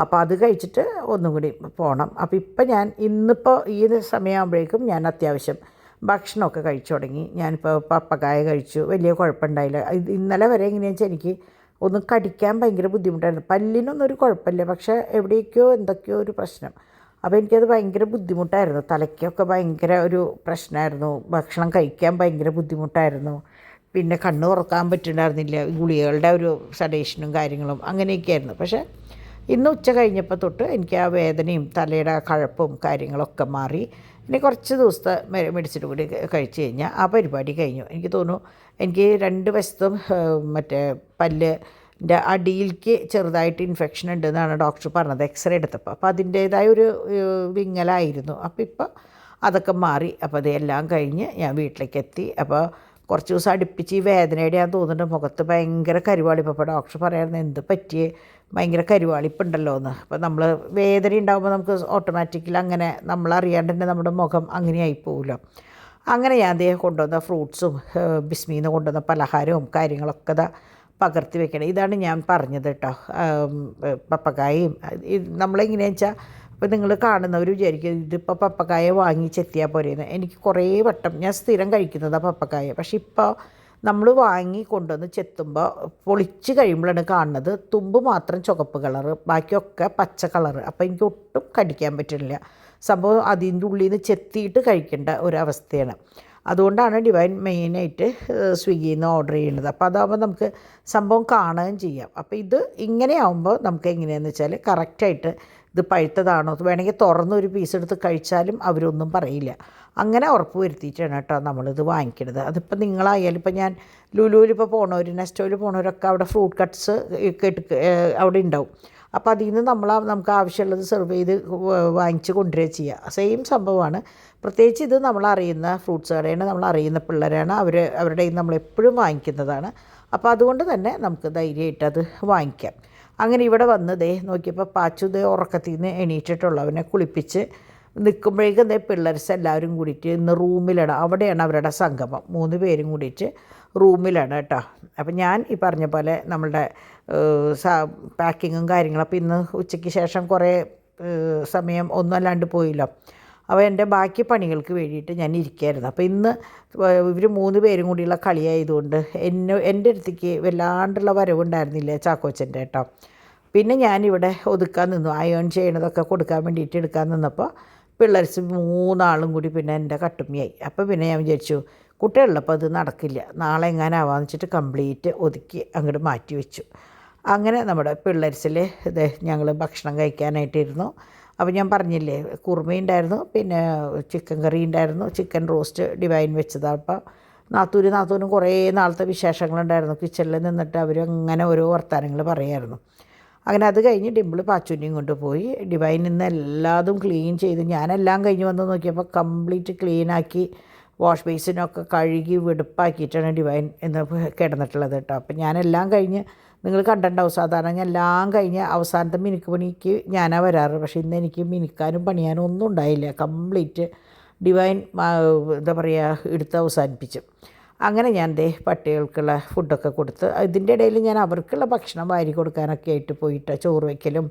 അപ്പോൾ അത് കഴിച്ചിട്ട് ഒന്നും കൂടി പോകണം. അപ്പോൾ ഇന്നിപ്പോൾ ഈ സമയമാകുമ്പോഴേക്കും ഞാൻ അത്യാവശ്യം ഭക്ഷണമൊക്കെ കഴിച്ചു തുടങ്ങി. ഞാനിപ്പോൾ പപ്പക്കായ കഴിച്ചു, വലിയ കുഴപ്പമുണ്ടായില്ല. ഇന്നലെ വരെ എങ്ങനെയാണെന്ന് വെച്ചാൽ എനിക്ക് ഒന്നും കടിക്കാൻ ഭയങ്കര ബുദ്ധിമുട്ടായിരുന്നു. പല്ലിനൊന്നും ഒരു കുഴപ്പമില്ല, പക്ഷേ എവിടേക്കോ എന്തൊക്കെയോ ഒരു പ്രശ്നം. അപ്പോൾ എനിക്കത് ഭയങ്കര ബുദ്ധിമുട്ടായിരുന്നു. തലയ്ക്കൊക്കെ ഭയങ്കര ഒരു പ്രശ്നമായിരുന്നു. ഭക്ഷണം കഴിക്കാൻ ഭയങ്കര ബുദ്ധിമുട്ടായിരുന്നു. പിന്നെ കണ്ണ് തുറക്കാൻ പറ്റുന്നുണ്ടായിരുന്നില്ല, ഗുളികകളുടെ ഒരു സഡേഷനും കാര്യങ്ങളും അങ്ങനെയൊക്കെയായിരുന്നു. പക്ഷേ ഇന്ന് ഉച്ച കഴിഞ്ഞപ്പോൾ തൊട്ട് എനിക്ക് ആ വേദനയും തലയുടെ കഴപ്പും കാര്യങ്ങളൊക്കെ മാറി. ഇനി കുറച്ച് ദിവസത്തെ മെഡിസിൻ കൂടി കഴിച്ച് കഴിഞ്ഞാൽ ആ പരിപാടി കഴിഞ്ഞു. എനിക്ക് തോന്നുന്നു എനിക്ക് 2 വശത്തും മറ്റേ പല്ലിൻ്റെ അടിയിലേക്ക് ചെറുതായിട്ട് ഇൻഫെക്ഷൻ ഉണ്ടെന്നാണ് ഡോക്ടർ പറഞ്ഞത് എക്സ്റേ എടുത്തപ്പോൾ. അപ്പോൾ അതിൻ്റേതായ ഒരു വിങ്ങലായിരുന്നു. അപ്പോൾ ഇപ്പോൾ അതൊക്കെ മാറി. അപ്പോൾ അതെല്ലാം കഴിഞ്ഞ് ഞാൻ വീട്ടിലേക്ക് എത്തി. അപ്പോൾ കുറച്ച് ദിവസം അടുപ്പിച്ച് ഈ വേദനയുടെ ഞാൻ തോന്നുന്നുണ്ട് മുഖത്ത് ഭയങ്കര കരുവാളിപ്പ്. അപ്പോൾ ഡോക്ടർ പറയായിരുന്നു എന്ത് പറ്റിയേ, ഭയങ്കര കരുവാളിപ്പുണ്ടല്ലോ എന്ന്. അപ്പോൾ നമ്മൾ വേദന ഉണ്ടാകുമ്പോൾ നമുക്ക് ഓട്ടോമാറ്റിക്കലി അങ്ങനെ നമ്മളറിയാണ്ട് തന്നെ നമ്മുടെ മുഖം അങ്ങനെ ആയിപ്പോവുമല്ലോ. അങ്ങനെ ഞാൻ അദ്ദേഹം കൊണ്ടുവന്ന ഫ്രൂട്ട്സും ബിസ്മിയിൽ നിന്ന് കൊണ്ടുവന്ന പലഹാരവും കാര്യങ്ങളൊക്കെ പകർത്തി വെക്കണം. ഇതാണ് ഞാൻ പറഞ്ഞത് കേട്ടോ. പപ്പക്കായയും നമ്മളെങ്ങനെയാണെന്ന് വെച്ചാൽ ഇപ്പോൾ നിങ്ങൾ കാണുന്നവർ വിചാരിക്കും ഇതിപ്പോൾ പപ്പക്കായ വാങ്ങിച്ചെത്തിയാൽ പോരെയെന്ന്. എനിക്ക് കുറേ വട്ടം ഞാൻ സ്ഥിരം കഴിക്കുന്നതാണ് പപ്പക്കായ. പക്ഷേ ഇപ്പോൾ നമ്മൾ വാങ്ങി കൊണ്ടുവന്ന് ചെത്തുമ്പോൾ പൊളിച്ച് കഴിയുമ്പോഴാണ് കാണുന്നത് തുമ്പ് മാത്രം ചുവപ്പ് കളറ്, ബാക്കിയൊക്കെ പച്ച കളറ്. അപ്പോൾ എനിക്ക് ഒട്ടും കടിക്കാൻ പറ്റില്ല. സംഭവം അതിൻ്റെ ഉള്ളിൽ നിന്ന് ചെത്തിയിട്ട് കഴിക്കേണ്ട ഒരവസ്ഥയാണ്. അതുകൊണ്ടാണ് ഡിവൈൻ മെയിനായിട്ട് സ്വിഗ്ഗിയിൽ നിന്ന് ഓർഡർ ചെയ്യുന്നത്. അപ്പോൾ അതാകുമ്പോൾ നമുക്ക് സംഭവം കാണുകയും ചെയ്യാം. അപ്പോൾ ഇത് ഇങ്ങനെയാകുമ്പോൾ നമുക്ക് എങ്ങനെയാണെന്ന് വെച്ചാൽ കറക്റ്റായിട്ട് ഇത് പഴുത്തതാണോ, വേണമെങ്കിൽ തുറന്നൊരു പീസ് എടുത്ത് കഴിച്ചാലും അവരൊന്നും പറയില്ല. അങ്ങനെ ഉറപ്പ് വരുത്തിയിട്ടാണ് കേട്ടോ നമ്മളിത് വാങ്ങിക്കുന്നത്. അതിപ്പോൾ നിങ്ങളായാലും ഇപ്പോൾ ഞാൻ ലുലുവിൽ ഇപ്പോൾ പോണവർ, നെസ്റ്റോയിൽ പോണവരൊക്കെ അവിടെ ഫ്രൂട്ട് കട്ട്സ് അവിടെ ഉണ്ടാവും. അപ്പോൾ അതിൽ നിന്ന് നമുക്ക് ആവശ്യമുള്ളത് സെർവ് ചെയ്ത് വാങ്ങിച്ച് കൊണ്ടുവരിക ചെയ്യുക. സെയിം സംഭവമാണ്. പ്രത്യേകിച്ച് ഇത് നമ്മളറിയുന്ന ഫ്രൂട്ട്സ് കടയാണ്, നമ്മളറിയുന്ന പിള്ളേരാണ്, അവരുടെ നമ്മളെപ്പോഴും വാങ്ങിക്കുന്നതാണ്. അപ്പോൾ അതുകൊണ്ട് തന്നെ നമുക്ക് ധൈര്യമായിട്ട് അത് വാങ്ങിക്കാം. അങ്ങനെ ഇവിടെ വന്ന് നോക്കിയപ്പോൾ പാച്ചു ഉറക്കത്തിൽ നിന്ന് എണീറ്റിട്ടുള്ളൂ. അവനെ കുളിപ്പിച്ച് നിൽക്കുമ്പോഴേക്കും പിള്ളേർസ് എല്ലാവരും കൂടിയിട്ട് ഇന്ന് റൂമിലാണ്, അവിടെയാണ് അവരുടെ സംഗമം. 3 പേരും കൂടിയിട്ട് റൂമിലാണ് കേട്ടോ. അപ്പം ഞാൻ ഈ പറഞ്ഞ പോലെ നമ്മളുടെ പാക്കിങ്ങും കാര്യങ്ങളും, അപ്പോൾ ഇന്ന് ഉച്ചയ്ക്ക് ശേഷം കുറേ സമയം ഒന്നും അല്ലാണ്ട് പോയില്ലോ. അപ്പോൾ എൻ്റെ ബാക്കി പണികൾക്ക് വേണ്ടിയിട്ട് ഞാൻ ഇരിക്കുകയായിരുന്നു. അപ്പോൾ ഇന്ന് ഇവർ 3 പേരും കൂടിയുള്ള കളിയായതുകൊണ്ട് എൻ്റെ അടുത്തേക്ക് വല്ലാണ്ടുള്ള വരവുണ്ടായിരുന്നില്ല ചാക്കോച്ചൻ്റെ കേട്ടോ. പിന്നെ ഞാനിവിടെ ഒതുക്കാൻ നിന്നു, അയൺ ചെയ്യണതൊക്കെ കൊടുക്കാൻ വേണ്ടിയിട്ട് എടുക്കാൻ നിന്നപ്പോൾ പിള്ളേർസ് 3 ആളും കൂടി പിന്നെ എൻ്റെ കട്ടുമ്മയായി. അപ്പോൾ പിന്നെ ഞാൻ വിചാരിച്ചു കുട്ടികളുള്ളപ്പോൾ അത് നടക്കില്ല, നാളെ എങ്ങാനാവാന്ന് വെച്ചിട്ട് കംപ്ലീറ്റ് ഒതുക്കി അങ്ങോട്ട് മാറ്റി വെച്ചു. അങ്ങനെ നമ്മുടെ പിള്ളേർസിൽ ഞങ്ങൾ ഭക്ഷണം കഴിക്കാനായിട്ടിരുന്നു. അപ്പോൾ ഞാൻ പറഞ്ഞില്ലേ കുറുമയുണ്ടായിരുന്നു, പിന്നെ ചിക്കൻ കറി ഉണ്ടായിരുന്നു, ചിക്കൻ റോസ്റ്റ് ഡിവൈൻ വെച്ചതാണ്. അപ്പോൾ നാത്തൂനും കുറേ നാളത്തെ വിശേഷങ്ങളുണ്ടായിരുന്നു. കിച്ചണിൽ നിന്നിട്ട് അവരങ്ങനെ ഓരോ വർത്തമാനങ്ങൾ പറയായിരുന്നു. അങ്ങനെ അത് കഴിഞ്ഞ് ഡിമ്പിൾ പാച്ചുവിനെയും കൊണ്ടുപോയി. ഡിവൈൻ ഇന്ന് എല്ലാതും ക്ലീൻ ചെയ്ത്, ഞാനെല്ലാം കഴിഞ്ഞ് വന്ന് നോക്കിയപ്പോൾ കംപ്ലീറ്റ് ക്ലീനാക്കി വാഷ് ബേസിനൊക്കെ കഴുകി വെടുപ്പാക്കിയിട്ടാണ് ഡിവൈൻ എന്ന് കിടന്നിട്ടുള്ളത് കേട്ടോ. അപ്പം ഞാനെല്ലാം കഴിഞ്ഞ് നിങ്ങൾ കണ്ടിട്ടുണ്ടാവും, സാധാരണ ഞാൻ എല്ലാം കഴിഞ്ഞ് അവസാനത്തെ മിനുക്ക് പണിക്ക് ഞാനാണ് വരാറ്. പക്ഷേ ഇന്ന് എനിക്ക് മിനുക്കാനും പണിയാനും ഒന്നും ഉണ്ടായില്ല. കംപ്ലീറ്റ് ഡിവൈൻ എന്താ പറയുക എടുത്ത് അവസാനിപ്പിച്ചു. അങ്ങനെ ഞാൻ പട്ടികൾക്കുള്ള ഫുഡൊക്കെ കൊടുത്ത് ഇതിൻ്റെ ഇടയിൽ ഞാൻ അവർക്കുള്ള ഭക്ഷണം വാരി കൊടുക്കാനൊക്കെ ആയിട്ട് പോയിട്ട് ചോറ് വയ്ക്കലും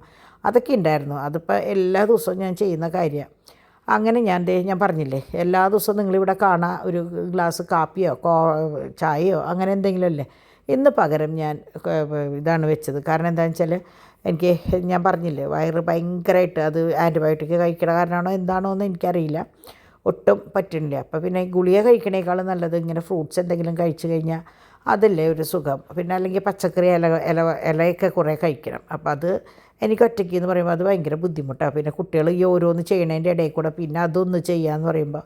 അതൊക്കെ ഉണ്ടായിരുന്നു. അതിപ്പോൾ എല്ലാ ദിവസവും ഞാൻ ചെയ്യുന്ന കാര്യമാണ്. അങ്ങനെ ഞാൻ പറഞ്ഞില്ലേ എല്ലാ ദിവസവും നിങ്ങളിവിടെ കാണാൻ ഒരു ഗ്ലാസ് കാപ്പിയോ ചായയോ അങ്ങനെ എന്തെങ്കിലും അല്ലേ. ഇന്ന് പകരം ഞാൻ ഇതാണ് വെച്ചത്. കാരണം എന്താണെന്ന് വെച്ചാൽ എനിക്ക് ഞാൻ പറഞ്ഞില്ലേ വയറ് ഭയങ്കരമായിട്ട്, അത് ആൻറ്റിബയോട്ടിക് കഴിക്കണ കാരണമാണോ എന്താണോ എന്ന് എനിക്കറിയില്ല, ഒട്ടും പറ്റുന്നില്ല. അപ്പോൾ പിന്നെ ഗുളിക കഴിക്കണേക്കാളും നല്ലത് ഇങ്ങനെ ഫ്രൂട്ട്സ് എന്തെങ്കിലും കഴിച്ചു കഴിഞ്ഞാൽ അതല്ലേ ഒരു സുഖം. പിന്നെ അല്ലെങ്കിൽ പച്ചക്കറി ഇലയൊക്കെ കുറേ കഴിക്കണം. അപ്പോൾ അത് എനിക്ക് ഒറ്റയ്ക്ക് എന്ന് പറയുമ്പോൾ അത് ഭയങ്കര ബുദ്ധിമുട്ടാണ്. പിന്നെ കുട്ടികൾ ഈ ഓരോന്ന് ചെയ്യണതിൻ്റെ ഇടയിൽ കൂടെ പിന്നെ അതൊന്ന് ചെയ്യാമെന്ന് പറയുമ്പോൾ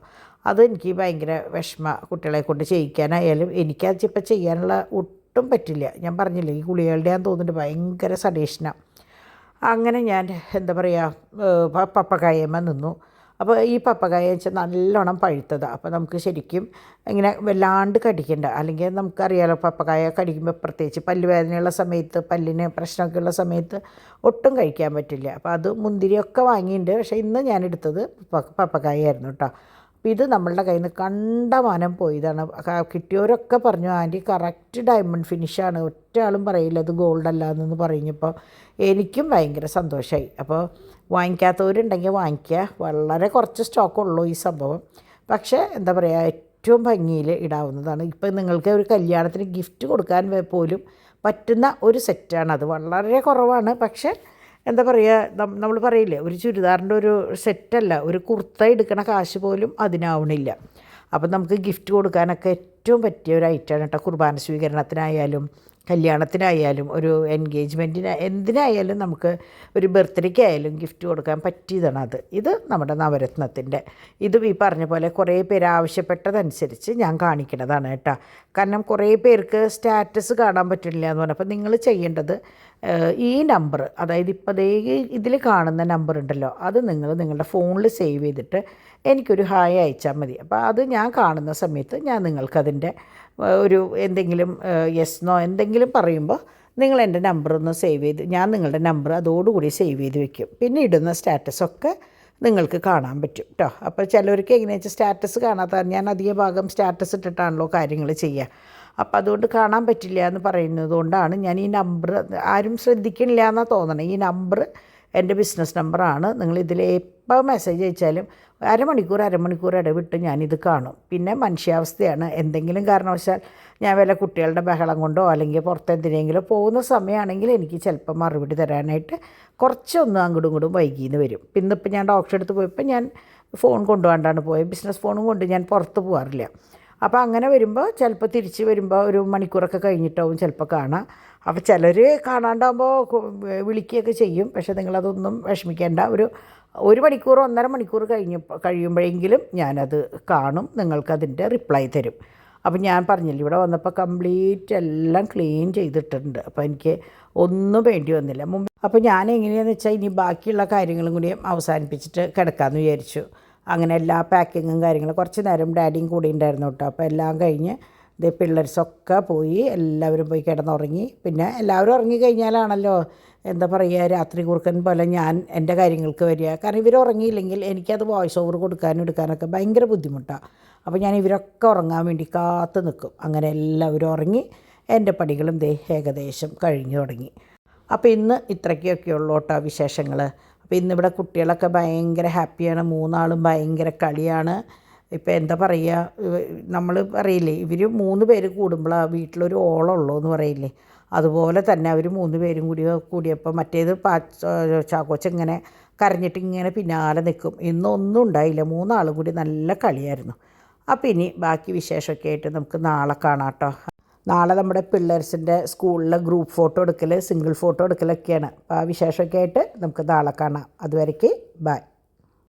അതെനിക്ക് ഭയങ്കര വിഷമ. കുട്ടികളെ കൊണ്ട് ചെയ്യിക്കാനായാലും എനിക്കത് ഇപ്പോൾ ചെയ്യാനുള്ള ഒട്ടും പറ്റില്ല. ഞാൻ പറഞ്ഞില്ലേ ഈ ഗുളികളുടെ ഞാൻ തോന്നുന്നുണ്ട് ഭയങ്കര സഡേഷനാണ്. അങ്ങനെ ഞാൻ എന്താ പറയുക പപ്പക്കായമ്മ നിന്നു. അപ്പോൾ ഈ പപ്പക്കായ വെച്ചാൽ നല്ലോണം പഴുത്തതാണ്. അപ്പോൾ നമുക്ക് ശരിക്കും ഇങ്ങനെ വല്ലാണ്ട് കടിക്കണ്ട. അല്ലെങ്കിൽ നമുക്കറിയാലോ പപ്പക്കായ കടിക്കുമ്പോൾ പ്രത്യേകിച്ച് പല്ല് വേദനയുള്ള സമയത്ത്, പല്ലിന് പ്രശ്നമൊക്കെ ഉള്ള സമയത്ത് ഒട്ടും കഴിക്കാൻ പറ്റില്ല. അപ്പോൾ അത് മുന്തിരിയൊക്കെ വാങ്ങിയിട്ടുണ്ട്. പക്ഷേ ഇന്ന് ഞാൻ എടുത്തത് പപ്പക്കായ ആയിരുന്നു കേട്ടോ. അപ്പോൾ ഇത് നമ്മളുടെ കയ്യിൽ നിന്ന് കണ്ടമാനം പോയതാണ്. കിട്ടിയവരൊക്കെ പറഞ്ഞു ആൻറ്റി കറക്റ്റ് ഡയമണ്ട് ഫിനിഷാണ്, ഒറ്റ ആളും പറയില്ല അത് ഗോൾഡ് അല്ലാന്ന് പറഞ്ഞപ്പോൾ എനിക്കും ഭയങ്കര സന്തോഷമായി. അപ്പോൾ വാങ്ങിക്കാത്തവരുണ്ടെങ്കിൽ വാങ്ങിക്കുക. വളരെ കുറച്ച് സ്റ്റോക്കുള്ളൂ ഈ സംഭവം. പക്ഷേ എന്താ പറയുക ഏറ്റവും ഭംഗിയിൽ ഇടാവുന്നതാണ്. ഇപ്പം നിങ്ങൾക്ക് ഒരു കല്യാണത്തിന് ഗിഫ്റ്റ് കൊടുക്കാൻ പോലും പറ്റുന്ന ഒരു സെറ്റാണത്. വളരെ കുറവാണ്. പക്ഷേ എന്താ പറയുക നമ്മൾ പറയില്ലേ ഒരു ചുരിദാറിൻ്റെ ഒരു സെറ്റല്ല, ഒരു കുർത്ത എടുക്കണ കാശ് പോലും അതിനാവണില്ല. അപ്പം നമുക്ക് ഗിഫ്റ്റ് കൊടുക്കാനൊക്കെ ഏറ്റവും പറ്റിയ ഒരു ഐറ്റമാണ് കേട്ടോ. കുർബാന സ്വീകരണത്തിനായാലും കല്യാണത്തിനായാലും ഒരു എൻഗേജ്മെൻറ്റിന് എന്തിനായാലും നമുക്ക് ഒരു ബർത്ത്ഡേക്കായാലും ഗിഫ്റ്റ് കൊടുക്കാൻ പറ്റിയതാണത്. ഇത് നമ്മുടെ നവരത്നത്തിൻ്റെ ഇതും ഈ പറഞ്ഞ പോലെ കുറേ പേര് ആവശ്യപ്പെട്ടതനുസരിച്ച് ഞാൻ കാണിക്കണതാണ് കേട്ടോ. കാരണം കുറേ പേർക്ക് സ്റ്റാറ്റസ് കാണാൻ പറ്റില്ല എന്ന് പറഞ്ഞപ്പോൾ നിങ്ങൾ ചെയ്യേണ്ടത് ഈ നമ്പർ, അതായത് ഇപ്പോൾ ദേ ഇതിൽ കാണുന്ന നമ്പർ ഉണ്ടല്ലോ, അത് നിങ്ങൾ നിങ്ങളുടെ ഫോണിൽ സേവ് ചെയ്തിട്ട് എനിക്കൊരു ഹായ് അയച്ചാൽ മതി. അപ്പോൾ അത് ഞാൻ കാണുന്ന സമയത്ത് ഞാൻ നിങ്ങൾക്കതിൻ്റെ ഒരു എന്തെങ്കിലും യെസ്ന്നോ എന്തെങ്കിലും പറയുമ്പോൾ നിങ്ങൾ എൻ്റെ നമ്പർ ഒന്ന് സേവ് ചെയ്ത്, ഞാൻ നിങ്ങളുടെ നമ്പർ അതോടുകൂടി സേവ് ചെയ്ത് വെക്കും. പിന്നെ ഇടുന്ന സ്റ്റാറ്റസൊക്കെ നിങ്ങൾക്ക് കാണാൻ പറ്റും കേട്ടോ. അപ്പോൾ ചിലവർക്ക് എങ്ങനെയാ വെച്ചാൽ സ്റ്റാറ്റസ് കാണാത്ത, ഞാൻ അധിക ഭാഗം സ്റ്റാറ്റസ് ഇട്ടിട്ടാണല്ലോ കാര്യങ്ങൾ ചെയ്യുക. അപ്പോൾ അതുകൊണ്ട് കാണാൻ പറ്റില്ല എന്ന് പറയുന്നത് കൊണ്ടാണ് ഞാൻ ഈ നമ്പർ, ആരും ശ്രദ്ധിക്കണില്ല എന്നാണ് തോന്നണത്. ഈ നമ്പർ എൻ്റെ ബിസിനസ് നമ്പറാണ്. നിങ്ങൾ ഇതിൽ എപ്പോൾ മെസ്സേജ് അയച്ചാലും അരമണിക്കൂർ ഇടവിട്ട് ഞാനിത് കാണും. പിന്നെ മനുഷ്യാവസ്ഥയാണ്, എന്തെങ്കിലും കാരണവശാൽ ഞാൻ വല്ല കുട്ടികളുടെ ബഹളം കൊണ്ടോ അല്ലെങ്കിൽ പുറത്തെന്തിനെങ്കിലും പോകുന്ന സമയമാണെങ്കിൽ എനിക്ക് ചിലപ്പോൾ മറുപടി തരാനായിട്ട് കുറച്ചൊന്നും അങ്ങോട്ടും ഇങ്ങോട്ടും വൈകിന്ന് വരും. ഇന്നിപ്പോൾ ഞാൻ ഡോക്ടറെ അടുത്ത് പോയപ്പോൾ ഞാൻ ഫോൺ കൊണ്ടുപോകാണ്ടാണ് പോയത്. ബിസിനസ് ഫോണും കൊണ്ട് ഞാൻ പുറത്ത് പോകാറില്ല. അപ്പോൾ അങ്ങനെ വരുമ്പോൾ ചിലപ്പോൾ തിരിച്ച് വരുമ്പോൾ ഒരു മണിക്കൂറൊക്കെ കഴിഞ്ഞിട്ടാവും ചിലപ്പോൾ കാണാം. അപ്പോൾ ചിലർ കാണാണ്ടാകുമ്പോൾ വിളിക്കുകയൊക്കെ ചെയ്യും. പക്ഷേ നിങ്ങളതൊന്നും വിഷമിക്കേണ്ട. ഒരു മണിക്കൂർ 1.5 മണിക്കൂർ കഴിയുമ്പോഴെങ്കിലും ഞാനത് കാണും, നിങ്ങൾക്കതിൻ്റെ റിപ്ലൈ തരും. അപ്പോൾ ഞാൻ പറഞ്ഞില്ല, ഇവിടെ വന്നപ്പോൾ കംപ്ലീറ്റ് എല്ലാം ക്ലീൻ ചെയ്തിട്ടുണ്ട്. അപ്പോൾ എനിക്ക് ഒന്നും വേണ്ടി വന്നില്ല. അപ്പോൾ ഞാൻ എങ്ങനെയാണെന്ന് വെച്ചാൽ ഇനി ബാക്കിയുള്ള കാര്യങ്ങളും കൂടി അവസാനിപ്പിച്ചിട്ട് കിടക്കാമെന്ന് വിചാരിച്ചു. അങ്ങനെ എല്ലാ പാക്കിങ്ങും കാര്യങ്ങളും കുറച്ച് നേരം ഡാഡിയും കൂടി ഉണ്ടായിരുന്നു കേട്ടോ. അപ്പോൾ എല്ലാം കഴിഞ്ഞ് ഇത് പിള്ളേർസൊക്കെ പോയി, എല്ലാവരും പോയി കിടന്നുറങ്ങി. പിന്നെ എല്ലാവരും ഉറങ്ങിക്കഴിഞ്ഞാലാണല്ലോ എന്താ പറയുക, രാത്രി കുറുക്കൻ പോലെ ഞാൻ എൻ്റെ കാര്യങ്ങൾക്ക് വരിക. കാരണം ഇവർ ഉറങ്ങിയില്ലെങ്കിൽ എനിക്കത് വോയിസ് ഓവർ കൊടുക്കാനും എടുക്കാനൊക്കെ ഭയങ്കര ബുദ്ധിമുട്ടാണ്. അപ്പോൾ ഞാൻ ഇവരൊക്കെ ഉറങ്ങാൻ വേണ്ടി കാത്തു നിൽക്കും. അങ്ങനെ എല്ലാവരും ഉറങ്ങി, എൻ്റെ പണികളും ഏകദേശം കഴിഞ്ഞു തുടങ്ങി. അപ്പോൾ ഇന്ന് ഇത്രയ്ക്കൊക്കെ ഉള്ളൂ കേട്ടോ വിശേഷങ്ങൾ. അപ്പോൾ ഇന്നിവിടെ കുട്ടികളൊക്കെ ഭയങ്കര ഹാപ്പിയാണ്. 3 ആളും ഭയങ്കര കളിയാണ്. ഇപ്പോൾ എന്താ പറയുക, നമ്മൾ പറയില്ലേ, ഇവർ 3 പേര് കൂടുമ്പോഴാണ് വീട്ടിലൊരു ഓളമുള്ളൂ എന്ന് പറയില്ലേ, അതുപോലെ തന്നെ അവർ 3 പേരും കൂടിയപ്പോൾ മറ്റേത് ചാക്കോച്ചിങ്ങനെ കരഞ്ഞിട്ട് ഇങ്ങനെ പിന്നാലെ നിൽക്കും. ഇന്നൊന്നും ഉണ്ടായില്ല, 3 ആളും കൂടി നല്ല കളിയായിരുന്നു. അപ്പോൾ ഇനി ബാക്കി വിശേഷമൊക്കെ ആയിട്ട് നമുക്ക് നാളെ കാണാം കേട്ടോ. നാളെ നമ്മുടെ പിള്ളേഴ്സിൻ്റെ സ്കൂളിലെ ഗ്രൂപ്പ് ഫോട്ടോ എടുക്കൽ, സിംഗിൾ ഫോട്ടോ എടുക്കലൊക്കെയാണ്. അപ്പോൾ ആ വിശേഷമൊക്കെ ആയിട്ട് നമുക്ക് നാളെ കാണാം. അതുവരേക്ക് ബൈ.